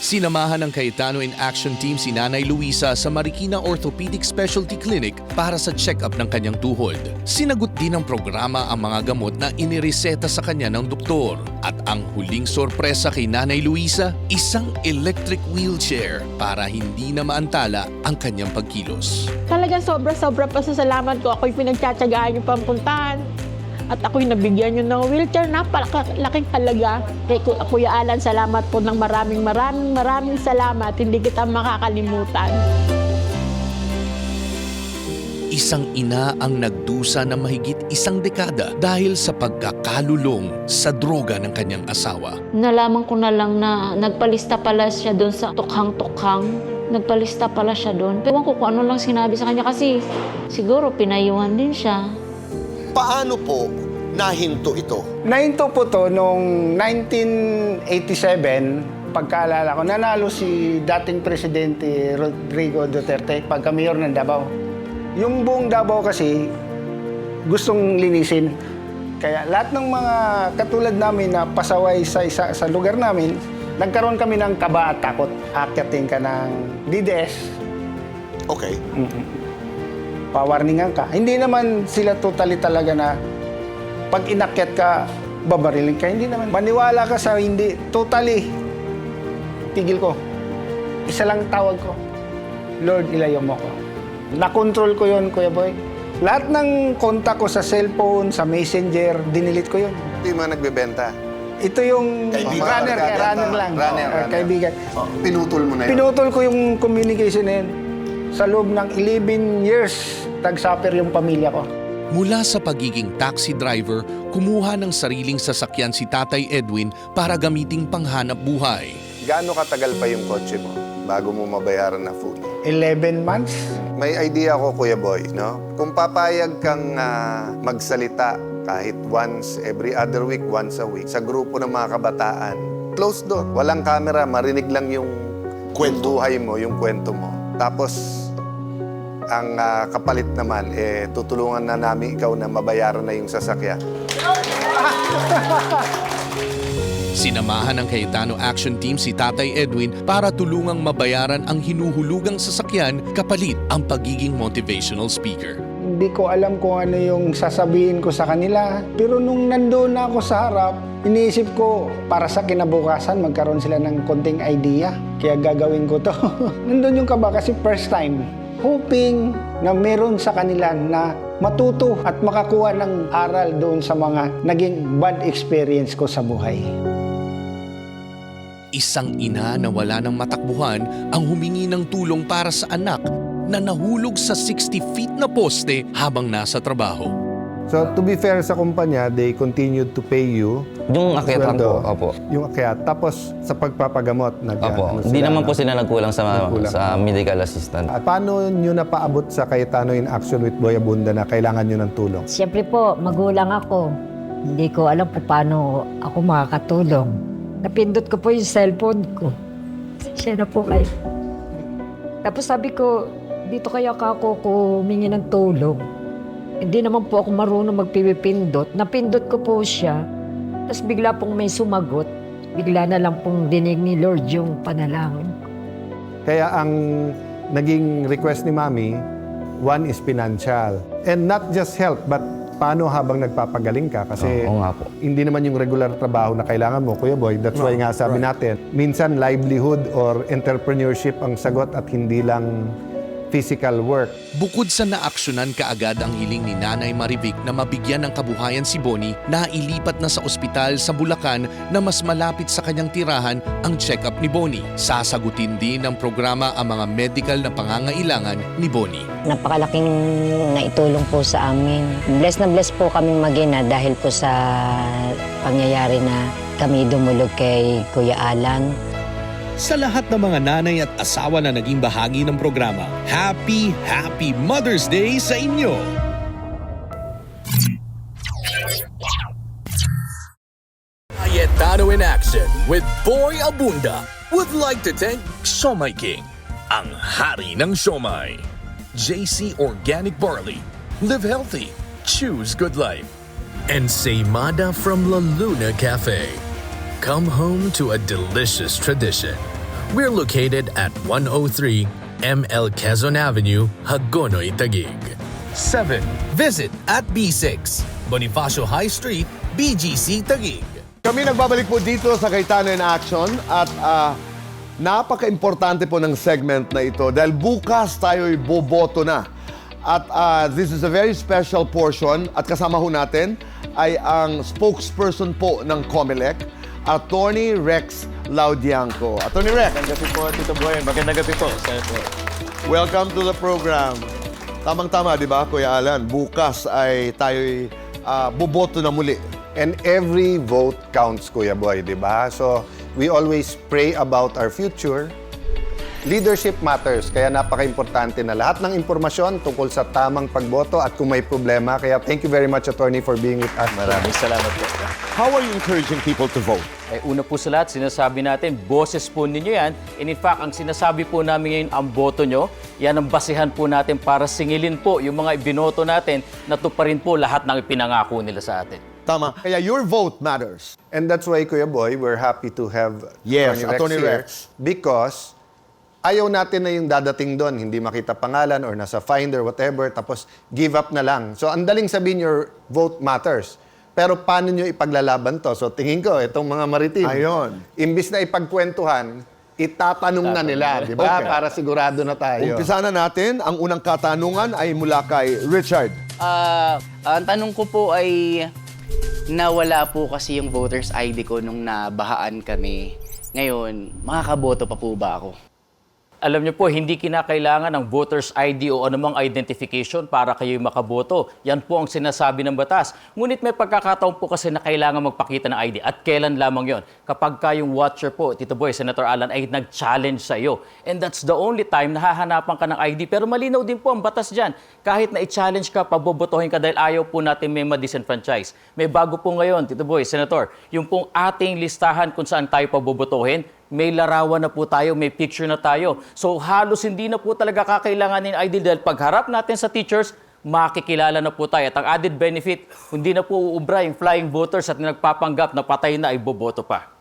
Sinamahan ng Cayetano in Action Team si Nanay Luisa sa Marikina Orthopedic Specialty Clinic para sa check-up ng kanyang tuhod. Sinagot din ng programa ang mga gamot na inireseta sa kanya ng doktor. At ang huling sorpresa kay Nanay Luisa, isang electric wheelchair para hindi na maantala ang kanyang pagkilos. Talagang sobra-sobra pa sa salamat ko. Ako'y pinagtsatsagaan yung pampuntahan. At ako'y nabigyan nyo ng wheelchair. Napakalaking halaga. Kay Kuya Alan, salamat po ng maraming salamat. Hindi kita makakalimutan. Isang ina ang nagdusa ng mahigit 1 dekada dahil sa pagkakalulong sa droga ng kanyang asawa. Nalaman ko na lang na nagpalista pala siya doon sa tukhang-tukhang. Nagpalista pala siya doon. Ewan ko kung ano lang sinabi sa kanya kasi siguro pinayuhan din siya. Paano po nahinto ito? Nahinto po to noong 1987, pagkaalala ko, nanalo si dating Presidente Rodrigo Duterte pagka mayor ng Davao. Yung buong Davao kasi gustong linisin. Kaya lahat ng mga katulad namin na pasaway sa lugar namin, nagkaroon kami ng kaba at takot. Akyatin ka ng DDS. Okay. Pawarningan ka. Hindi naman sila totally talaga na pag inakyat ka, babarilin ka. Hindi naman. Maniwala ka sa hindi. Totally. Tigil ko. Isa lang tawag ko. Lord, ilayo mo ko. Nakontrol ko yon, Kuya Boy. Lahat ng kontak ko sa cellphone, sa messenger, dinilit ko yon. Hindi mo nagbebenta. Ito yung runner lang. Kaibigan. Pinutol mo na yun. Pinutol ko yung communication na yun. Sa loob ng 11 years, tag-suffer yung pamilya ko. Mula sa pagiging taxi driver, kumuha ng sariling sasakyan si Tatay Edwin para gamiting panghanap buhay. Gaano katagal pa yung kotse mo bago mo mabayaran na full? 11 months. May idea ko, Kuya Boy, no? Kung papayag kang magsalita kahit once every other week, once a week, sa grupo ng mga kabataan, close door. Walang camera, marinig lang yung buhay mo, yung kwento mo. Tapos, ang kapalit naman, tutulungan na namin ikaw na mabayaran na yung sasakyan. Sinamahan ng Cayetano Action Team si Tatay Edwin para tulungang mabayaran ang hinuhulugang sasakyan kapalit ang pagiging motivational speaker. Hindi ko alam kung ano yung sasabihin ko sa kanila. Pero nung nandoon na ako sa harap, iniisip ko para sa kinabukasan magkaroon sila ng konting idea. Kaya gagawin ko to. Nandun yung kaba kasi first time. Hoping na meron sa kanila na matuto at makakuha ng aral doon sa mga naging bad experience ko sa buhay. Isang ina na wala ng matakbuhan ang humingi ng tulong para sa anak na nahulog sa 60 feet na poste habang nasa trabaho. So to be fair sa kumpanya, they continued to pay you. Yung akyat lang po, opo. Yung akyat. Tapos sa pagpapagamot, Opo. Hindi naman po sila nagkulang sa medical assistant. At paano nyo napaabot sa Cayetano in Action with Boy Abunda na kailangan nyo ng tulong? Siyempre po, magulang ako. Hindi ko alam po paano ako makakatulong. Napindot ko po yung cellphone ko. Siya na po kayo. Tapos sabi ko, dito kaya ako humingi ng tulong. Hindi naman po ako marunong magpipindot. Napindot ko po siya. Tapos bigla pong may sumagot. Bigla na lang pong dinig ni Lord yung panalangin. Kaya ang naging request ni Mami, one is financial. And not just help, but paano habang nagpapagaling ka? Kasi Oo nga po. hindi naman yung regular trabaho na kailangan mo, Kuya Boy. That's why nga sabi natin, minsan livelihood or entrepreneurship ang sagot at hindi lang physical work. Bukod sa naaksyonan kaagad ang hiling ni Nanay Marivic na mabigyan ng kabuhayan si Bonnie, nailipat na sa ospital sa Bulacan na mas malapit sa kanyang tirahan ang check-up ni Bonnie. Sasagutin din ng programa ang mga medical na pangangailangan ni Bonnie. Napakalaking naitulong po sa amin. Bless na bless po kaming mag-ina dahil po sa pangyayari na kami dumulog kay Kuya Alan. Sa lahat ng mga nanay at asawa na naging bahagi ng programa, Happy Mother's Day sa inyo! Cayetano in Action with Boy Abunda would like to thank Siomai King, ang hari ng siomai. JC Organic Barley, live healthy, choose good life. And Seimada from La Luna Cafe. Come home to a delicious tradition. We're located at 103 ML Quezon Avenue, Hagonoy, Taguig. 7. Visit at B6, Bonifacio High Street, BGC, Taguig. Kami nagbabalik po dito sa Cayetano in Action at napaka-importante po ng segment na ito dahil bukas tayo'y boboto na. At this is a very special portion at kasama ho natin ay ang spokesperson po ng COMELEC, Attorney Rex Laudianco. Attorney Rex. Magandang gabi po, Tito Boy. Magandang gabi po, Senator. Welcome to the program. Tamang-tama, di ba, Kuya Alan? Bukas ay tayo'y boboto na muli. And every vote counts, Kuya Boy, di ba? So, we always pray about our future. Leadership matters, kaya napaka-importante na lahat ng impormasyon tungkol sa tamang pagboto at kung may problema. Kaya thank you very much, Attorney, for being with us. Maraming salamat po. How are you encouraging people to vote? Una po sa lahat, sinasabi natin, boses po ninyo yan. And in fact, ang sinasabi po namin ngayon, ang boto nyo, yan ang basihan po natin para singilin po yung mga ibinoto natin na tuparin po lahat ng ipinangako nila sa atin. Tama. Kaya your vote matters. And that's why, Kuya Boy, we're happy to have Attorney here Rex. because ayaw natin na yung dadating doon, hindi makita pangalan or nasa finder, whatever, tapos give up na lang. So, ang daling sabihin, your vote matters. Pero paano nyo ipaglalaban to? So, tingin ko, itong mga maritim, imbis na ipagkwentuhan, itatanong na nila, di ba? Okay. Para sigurado na tayo. Umpisa na natin. Ang unang katanungan ay mula kay Richard. Ang tanong ko po ay, nawala po kasi yung voter's ID ko nung nabahaan kami. Ngayon, makakaboto pa po ba ako? Alam niyo po, hindi kinakailangan ng voter's ID o anumang identification para kayo makaboto. Yan po ang sinasabi ng batas. Ngunit may pagkakataon po kasi na kailangan magpakita ng ID. At kailan lamang yon? Kapag kayong watcher po, Tito Boy, Senator Alan, ay nag-challenge sa iyo. And that's the only time na hahanapan ka ng ID. Pero malinaw din po ang batas dyan. Kahit na i-challenge ka, pabobotohin ka dahil ayaw po natin may ma-disenfranchise. May bago po ngayon, Tito Boy, Senator, yung pong ating listahan kung saan tayo pabobotohin, may larawan na po tayo, may picture na tayo. So halos hindi na po talaga kakailanganin ID dahil pagharap natin sa teachers, makikilala na po tayo. At ang added benefit, hindi na po uubra yung flying voters at nagpapanggap na patay na ay boboto pa.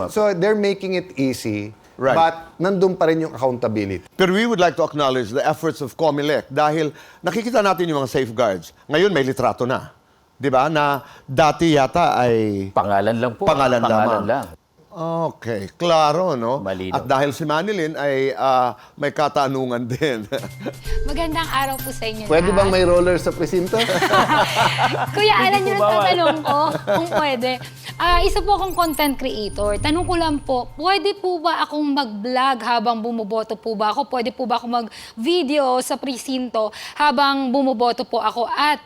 So they're making it easy, but nandun pa rin yung accountability. Pero we would like to acknowledge the efforts of COMELEC dahil nakikita natin yung mga safeguards. Ngayon may litrato na. Di ba? Na dati yata ay pangalan lang po. Pangalan lamang. Okay, klaro, no? Malinaw. At dahil si Manilyn ay may katanungan din. Magandang araw po sa inyo Pwede lahat. bang may roller sa presinto? Kuya, alam niyo po na bawal. tatanong ko kung pwede. Isa po akong content creator. Tanong ko lang po, pwede po ba akong mag-vlog habang bumoboto po ba ako? Pwede po ba akong mag-video sa presinto habang bumoboto po ako? At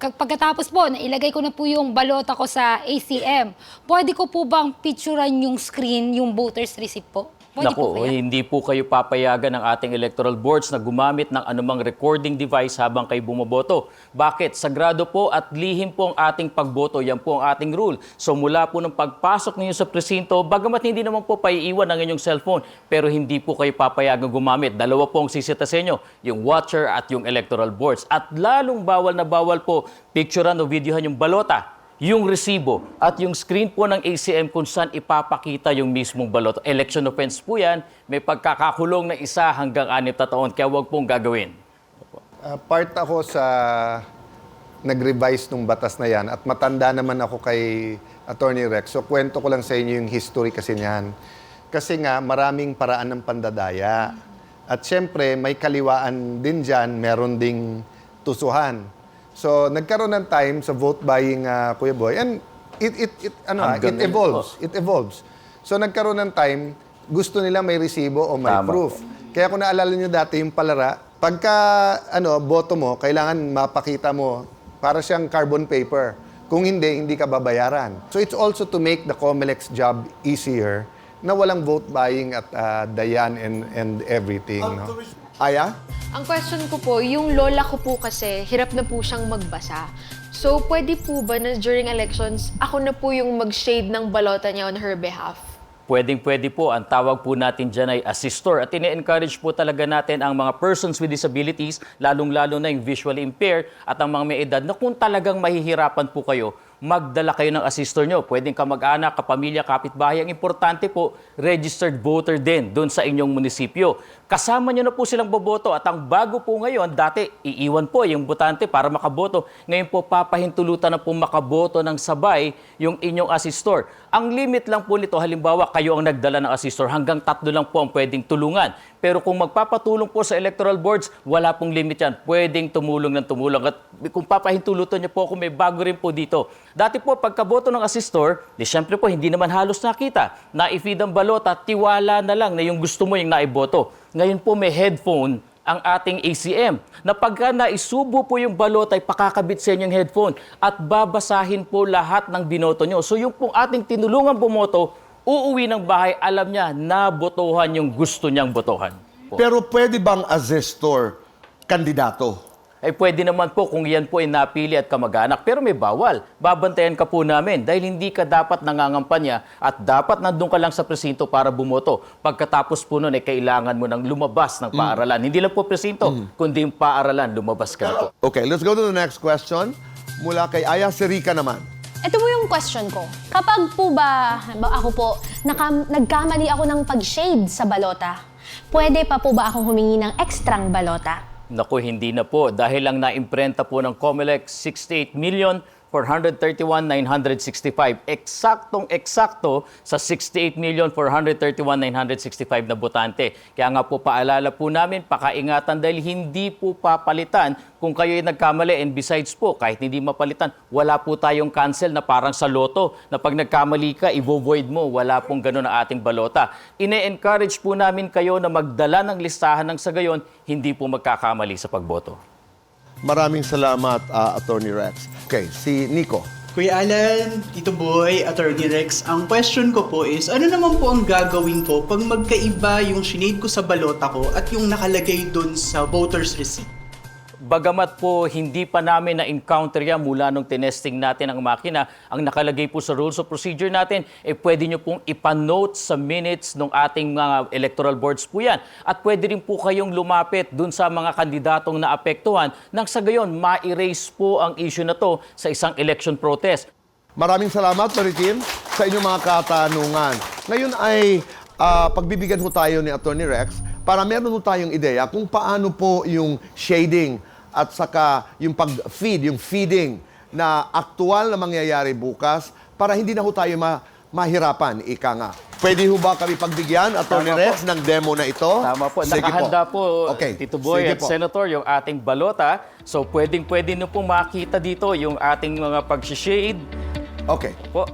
pagkatapos po, nailagay ko na po yung balota ko sa ACM, pwede ko po bang picturean yung screen, yung voter's receipt po? Pwede po Naku, kaya? hindi po kayo papayagan ng ating electoral boards na gumamit ng anumang recording device habang kayo bumoboto. Bakit? Sagrado po at lihim po ang ating pagboto. Yan po ang ating rule. So mula po ng pagpasok ninyo sa presinto, bagamat hindi naman po paiiwan ang inyong cellphone, pero hindi po kayo papayagan gumamit. Dalawa po ang sisita sa inyo, yung watcher at yung electoral boards. At lalong bawal na bawal po picturean o videohan yung balota, yung resibo at yung screen po ng ACM kung saan ipapakita yung mismong balota. Election offense po yan, may pagkakakulong na 1 hanggang 6 na taon, kaya huwag pong gagawin. Part ako sa nag-revise nung batas na yan at matanda naman ako kay Attorney Rex. So kwento ko lang sa inyo yung history kasi niyan. Kasi nga maraming paraan ng pandadaya. At syempre may kaliwaan din dyan, meron ding tusuhan. So nagkaroon ng time sa vote buying, Kuya Boy, and it evolves. It evolves. So nagkaroon ng time, gusto nila may resibo o may Tama proof. Kaya kung naalala nyo dati yung palara, pagka boto mo, kailangan mapakita mo para siyang carbon paper. Kung hindi, hindi ka babayaran. So it's also to make the COMELEC's job easier na walang vote buying at dayan and everything. No? Aya? Ang question ko po, yung lola ko po kasi, hirap na po siyang magbasa. So, pwede po ba na during elections, ako na po yung mag-shade ng balota niya on her behalf? Pwedeng-pwede po. Ang tawag po natin dyan ay assistor. At ine-encourage po talaga natin ang mga persons with disabilities, lalong-lalo na yung visually impaired at ang mga may edad, na kung talagang mahihirapan po kayo, magdala kayo ng assistor nyo. Pwedeng kamag-anak, kapamilya, kapitbahay. Ang importante po, registered voter din doon sa inyong munisipyo. Kasama nyo na po silang boboto at ang bago po ngayon, dati iiwan po yung botante para makaboto. Ngayon po papahintulutan na po makaboto ng sabay yung inyong assistor. Ang limit lang po nito, halimbawa kayo ang nagdala ng assistor, hanggang 3 lang po ang pwedeng tulungan. Pero kung magpapatulong po sa electoral boards, wala pong limit yan. Pwedeng tumulong ng tumulong. At kung papahintulutan niyo po, kung may bago rin po dito. Dati po, pagkaboto ng assistor, di syempre po, hindi naman halos nakita. Na-i-feed ang balota, tiwala na lang na yung gusto mo yung naiboto. Ngayon po, may headphone ang ating ACM na pagka naisubo po yung balota ay pakakabit sa inyong headphone at babasahin po lahat ng binoto nyo. So yung pong ating tinulungan bumoto, uuwi ng bahay, alam niya na botohan yung gusto niyang botohan. Pero pwede bang assistor kandidato? Ay pwede naman po kung yan po ay napili at kamag-anak. Pero may bawal. Babantayan ka po namin dahil hindi ka dapat nangangampanya at dapat nandun ka lang sa presinto para bumoto. Pagkatapos po nun ay kailangan mo nang lumabas ng paaralan. Hindi lang po presinto, kundi yung paaralan, lumabas ka na po. Okay, let's go to the next question. Mula kay Aya, si Rica naman. Ito po yung question ko. Kapag po ba ako po, nagkamali ako ng pag-shade sa balota, pwede pa po ba akong humingi ng ekstrang balota? Naku, hindi na po. Dahil lang na-imprenta po ng COMELEC 68,431,965. Eksaktong-eksakto sa 68,431,965 na botante. Kaya nga po paalala po namin, pakaingatan dahil hindi po papalitan kung kayo ay nagkamali. And besides po, kahit hindi mapalitan, wala po tayong cancel na parang sa loto na pag nagkamali ka, i-void mo. Wala pong ganun ang ating balota. Ine-encourage po namin kayo na magdala ng listahan ng sa gayon, hindi po magkakamali sa pagboto. Maraming salamat, Attorney Rex. Okay, si Nico. Kuya Alan, Tito Boy, Attorney Rex, ang question ko po is, ano naman po ang gagawin ko pag magkaiba yung sinade ko sa balota ko at yung nakalagay dun sa voter's receipt? Bagamat po hindi pa namin na-encounter yan mula nung tinesting natin ang makina, ang nakalagay po sa rules of procedure natin, pwede nyo pong ipanote sa minutes ng ating mga electoral boards po yan. At pwede rin po kayong lumapit dun sa mga kandidatong naapektuhan nang sa gayon, ma-erase po ang issue na to sa isang election protest. Maraming salamat, Maritim, sa inyong mga katanungan. Ngayon ay pagbibigyan ho tayo ni Attorney Rex para meron ho tayong ideya kung paano po yung shading at saka yung pag-feed, yung feeding na aktual na mangyayari bukas para hindi na ho tayo mahirapan, ika nga. Pwede ho ba kami pagbigyan, Atty. Rex, ng demo na ito? Tama po. Sige Nakahanda po, Okay. Tito Boy Sige at po. Senator, yung ating balota. So, pwede nyo pong makita dito yung ating mga pag-shade. Okay. Po.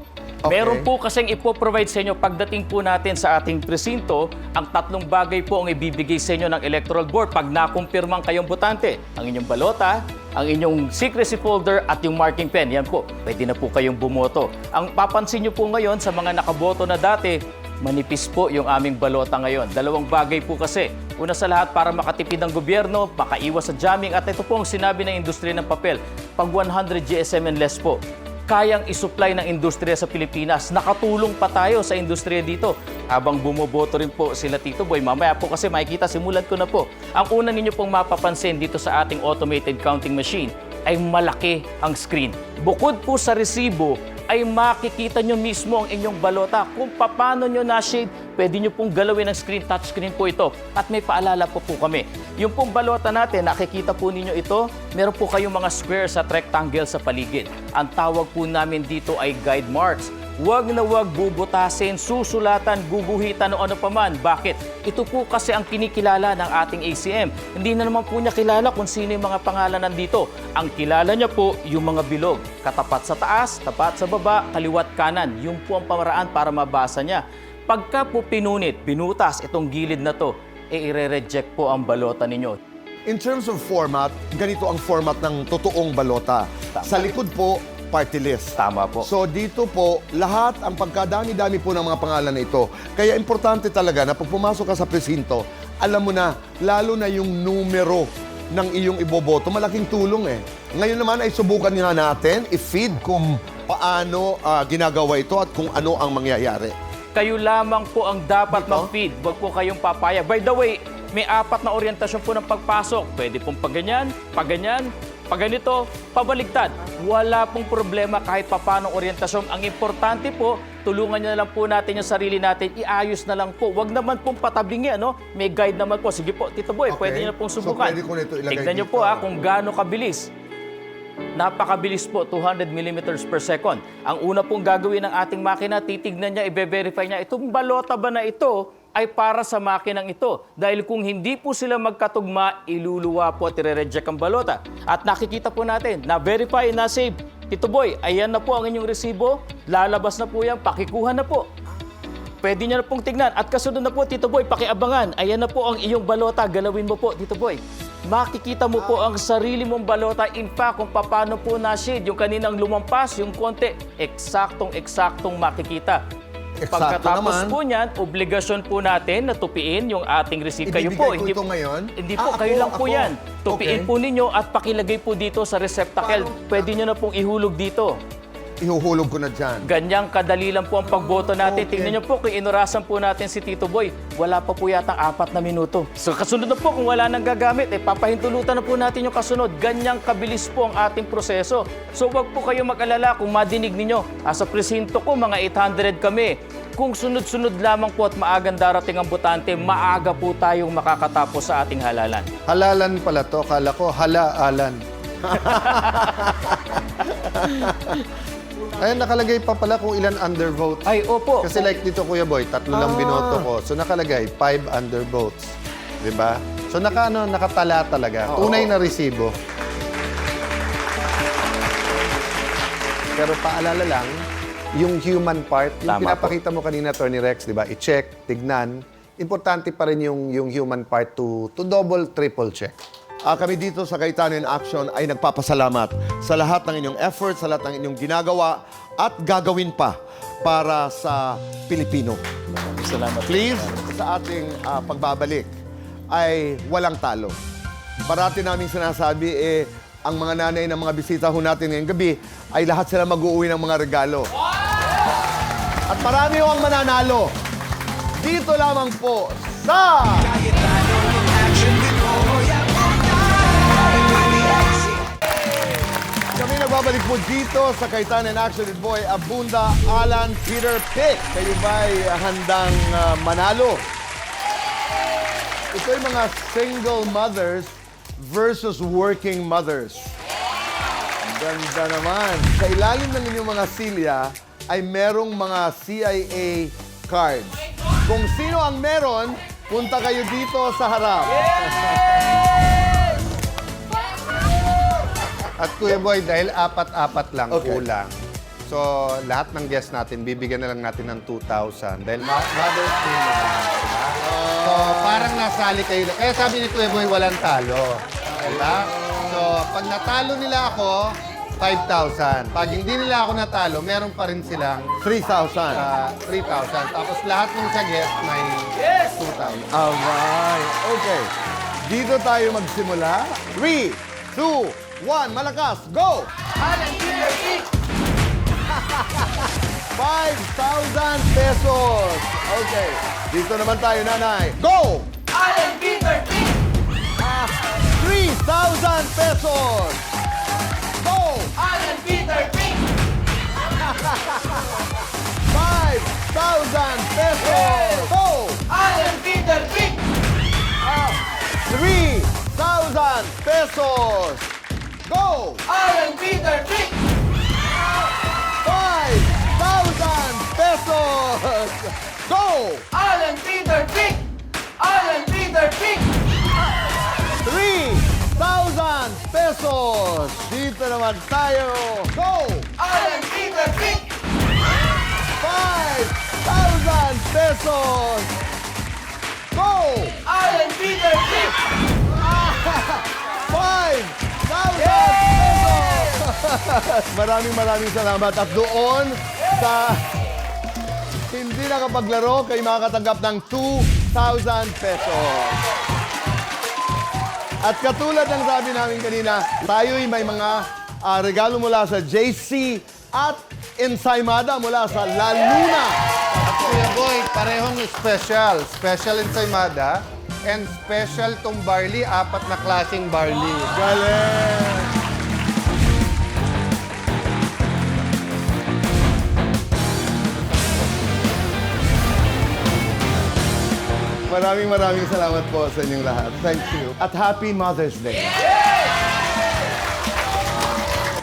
Meron po kasing ipoprovide sa inyo pagdating po natin sa ating presinto, ang 3 bagay po ang ibibigay sa inyo ng electoral board pag nakumpirmang kayong botante. Ang inyong balota, ang inyong secrecy folder at yung marking pen. Yan po, pwede na po kayong bumoto. Ang papansin nyo po ngayon sa mga nakaboto na dati, manipis po yung aming balota ngayon. 2 bagay po kasi. Una sa lahat, para makatipid ang gobyerno, makaiwas sa jamming, at ito po ang sinabi ng industriya ng papel, pag 100 GSM and less po, kayang isupply ng industriya sa Pilipinas. Nakatulong pa tayo sa industriya dito. Habang bumoboto rin po sila, Tito Boy, mamaya po kasi makikita, simulan ko na po. Ang una ninyo pong mapapansin dito sa ating automated counting machine ay malaki ang screen. Bukod po sa resibo, ay makikita nyo mismo ang inyong balota. Kung paano nyo na-shade, pwede nyo pong galawin ng screen, touchscreen po ito. At may paalala po kami. Yung pong balota natin, nakikita po ninyo ito, meron po kayong mga squares at rectangle sa paligid. Ang tawag po namin dito ay guide marks. Huwag na huwag bubutasin, susulatan, guguhitan o ano paman. Bakit? Ito po kasi ang kinikilala ng ating ACM. Hindi na naman po niya kilala kung sino yung mga pangalan nandito. Ang kilala niya po yung mga bilog. Katapat sa taas, tapat sa baba, kaliwat kanan. Yun po ang pamaraan para mabasa niya. Pagka po pinunit, binutas itong gilid na to, i-reject po ang balota ninyo. In terms of format, ganito ang format ng totoong balota. Sa likod po, party list. Tama po. So dito po, lahat ang pagkadami-dami po ng mga pangalan na ito. Kaya importante talaga na pag pumasok ka sa presinto, alam mo na, lalo na yung numero ng iyong iboboto, malaking tulong eh. Ngayon naman ay subukan nga natin i-feed kung paano ginagawa ito at kung ano ang mangyayari. Kayo lamang po ang dapat mag-feed. Huwag po kayong papaya. By the way, may 4 na orientasyon po ng pagpasok. Pwede pong paganyan, paganito, pabaligtad. Wala pong problema kahit papanong orientasyon. Ang importante po, tulungan nyo na lang po natin yung sarili natin. Iayos na lang po. Huwag naman pong patabingi, ano? May guide naman po. Sige po, Tito Boy, pwede nyo na pong subukan. So pwede ko nito ilagay Tignan nyo dito. po kung gaano kabilis. Napakabilis po, 200 millimeters per second. Ang una pong gagawin ng ating makina, titignan niya, i-verify niya, itong balota ba na ito ay para sa makinang ito. Dahil kung hindi po sila magkatugma, iluluwa po at i-reject ang balota. At nakikita po natin, na-verify, na-save. Tito Boy, ayan na po ang inyong resibo. Lalabas na po yan, pakikuha na po. Pwede niya na pong tignan. At kasunod na po, Tito Boy, pakiabangan. Ayan na po ang iyong balota. Galawin mo po, Tito Boy. Makikita mo po ang sarili mong balota. In fact, kung paano po na-shade, yung kaninang lumampas, yung konti, eksaktong makikita. Eksakto Pagkatapos naman. po niyan, obligasyon po natin na tupiin yung ating receipt. Kayo Ibibigay po, ko ito ngayon? Hindi po, Ako, kayo lang po ako. yan. Tupiin Okay. po ninyo at pakilagay po dito sa receptacle. Pwede nyo na pong ihulog dito. Ihuhulog ko na dyan. Ganyang kadali lang po ang pagboto natin. Tingnan nyo po, kung inurasan po natin si Tito Boy, wala pa po yata 4 na minuto. So kasunod na po, kung wala nang gagamit, papahintulutan na po natin yung kasunod. Ganyang kabilis po ang ating proseso. So wag po kayo mag-alala kung madinig ninyo. Sa presinto ko, mga 800 kami. Kung sunod-sunod lamang po at maagang darating ang botante, maaga po tayong makakatapos sa ating halalan. Halalan pala to. Kala ko halaalan. Ayun, nakalagay pa pala kung ilan undervotes. Ay, opo. Kasi like dito, Kuya Boy, 3 lang binoto ko. So nakalagay, 5 undervotes. Diba? So nakatala talaga. Tunay na resibo. Pero paalala lang, yung human part, yung Tama pinapakita mo kanina, Atty. Rex, di ba? I-check, tignan. Importante pa rin yung human part to double, triple check. Kami dito sa Cayetano in Action ay nagpapasalamat sa lahat ng inyong efforts, sa lahat ng inyong ginagawa at gagawin pa para sa Pilipino. Salamat. Please, sa ating pagbabalik ay walang talo. Parati namin sinasabi, ang mga nanay ng mga bisita ho natin ngayong gabi ay lahat sila mag-uuwi ng mga regalo. At marami ho ang mananalo. Dito lamang po sa... Kami nagbabalik po dito sa Cayetano in Action with Boy Abunda, Alan, Peter Pick. Kayo ba'y handang manalo? Ito yung mga single mothers versus working mothers. Ganda naman. Sa ilalim ng inyong mga silya, ay merong mga CIA cards. Kung sino ang meron, punta kayo dito sa harap. At Kuya Boy, dahil apat-apat lang Okay. kulang. So, lahat ng guests natin, bibigyan na lang natin ng 2,000. Dahil Mother's Day na lang. Diba? So, parang nasali kayo. Kaya sabi ni Kuya Boy, walang talo. Diba? So, pag natalo nila ako, 5,000. Pag hindi nila ako natalo, meron pa rin silang 3,000. 3,000. Tapos lahat ng sa guest may 2,000. Alright. Okay. Dito tayo magsimula. 3, 2, 1. Malakas. Go! 5,000 pesos. Okay. Dito naman tayo, nanay. Go! 3,000 pesos. Go! 5,000 pesos. Go! 3,000 pesos. Go! 5,000 pesos. Go! 3,000 pesos. Dito naman tayo. Go! 5,000 pesos. Go! 5,000 pesos. Maraming salamat. At doon sa hindi nakapaglaro, kayo makakatanggap ng 2,000 pesos. At katulad ng sabi namin kanina, tayo'y may mga regalo mula sa JC at Ensaymada mula sa La Luna. At Kuya Boy, parehong special. Special Ensaymada and special tong barley, 4 na klaseng barley. Galing! Maraming salamat po sa inyong lahat. Thank you. At Happy Mother's Day.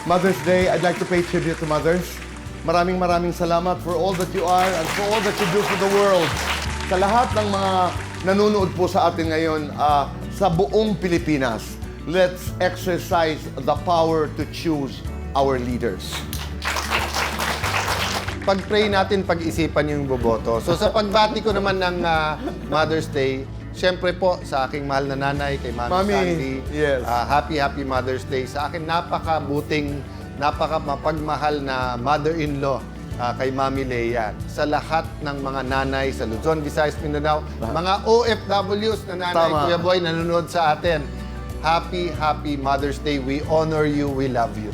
Mother's Day, I'd like to pay tribute to mothers. Maraming salamat for all that you are and for all that you do for the world. Sa lahat ng mga nanonood po sa atin ngayon sa buong Pilipinas, let's exercise the power to choose our leaders. Pag-pray natin, pag-isipan yung boboto. So sa pagbati ko naman ng Mother's Day, siyempre po sa aking mahal na nanay, kay Mami Sandy, yes. Happy Mother's Day. Sa akin napaka-mapagmahal na mother-in-law kay Mami Lea. Sa lahat ng mga nanay sa Luzon, Visayas, Mindanao, mga OFWs na nanay, Tama. Kuya Boy, nanonood sa atin. Happy Mother's Day. We honor you, we love you.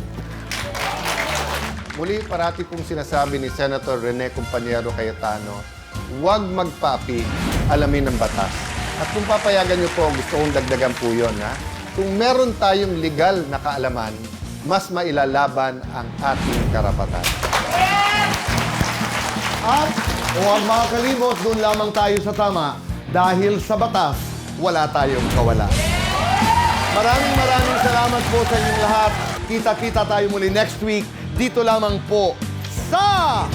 Muli, parati pong sinasabi ni Senator Rene Compañero Cayetano, huwag magpapi, alamin ang batas. At kung papayagan niyo po, gusto kong dagdagan po yun, ha? Kung meron tayong legal na kaalaman, mas mailalaban ang ating karapatan. At huwag makakalimot, doon lamang tayo sa tama. Dahil sa batas, wala tayong kawalan. Maraming salamat po sa inyong lahat. Kita-kita tayo muli next week. Dito lamang po sa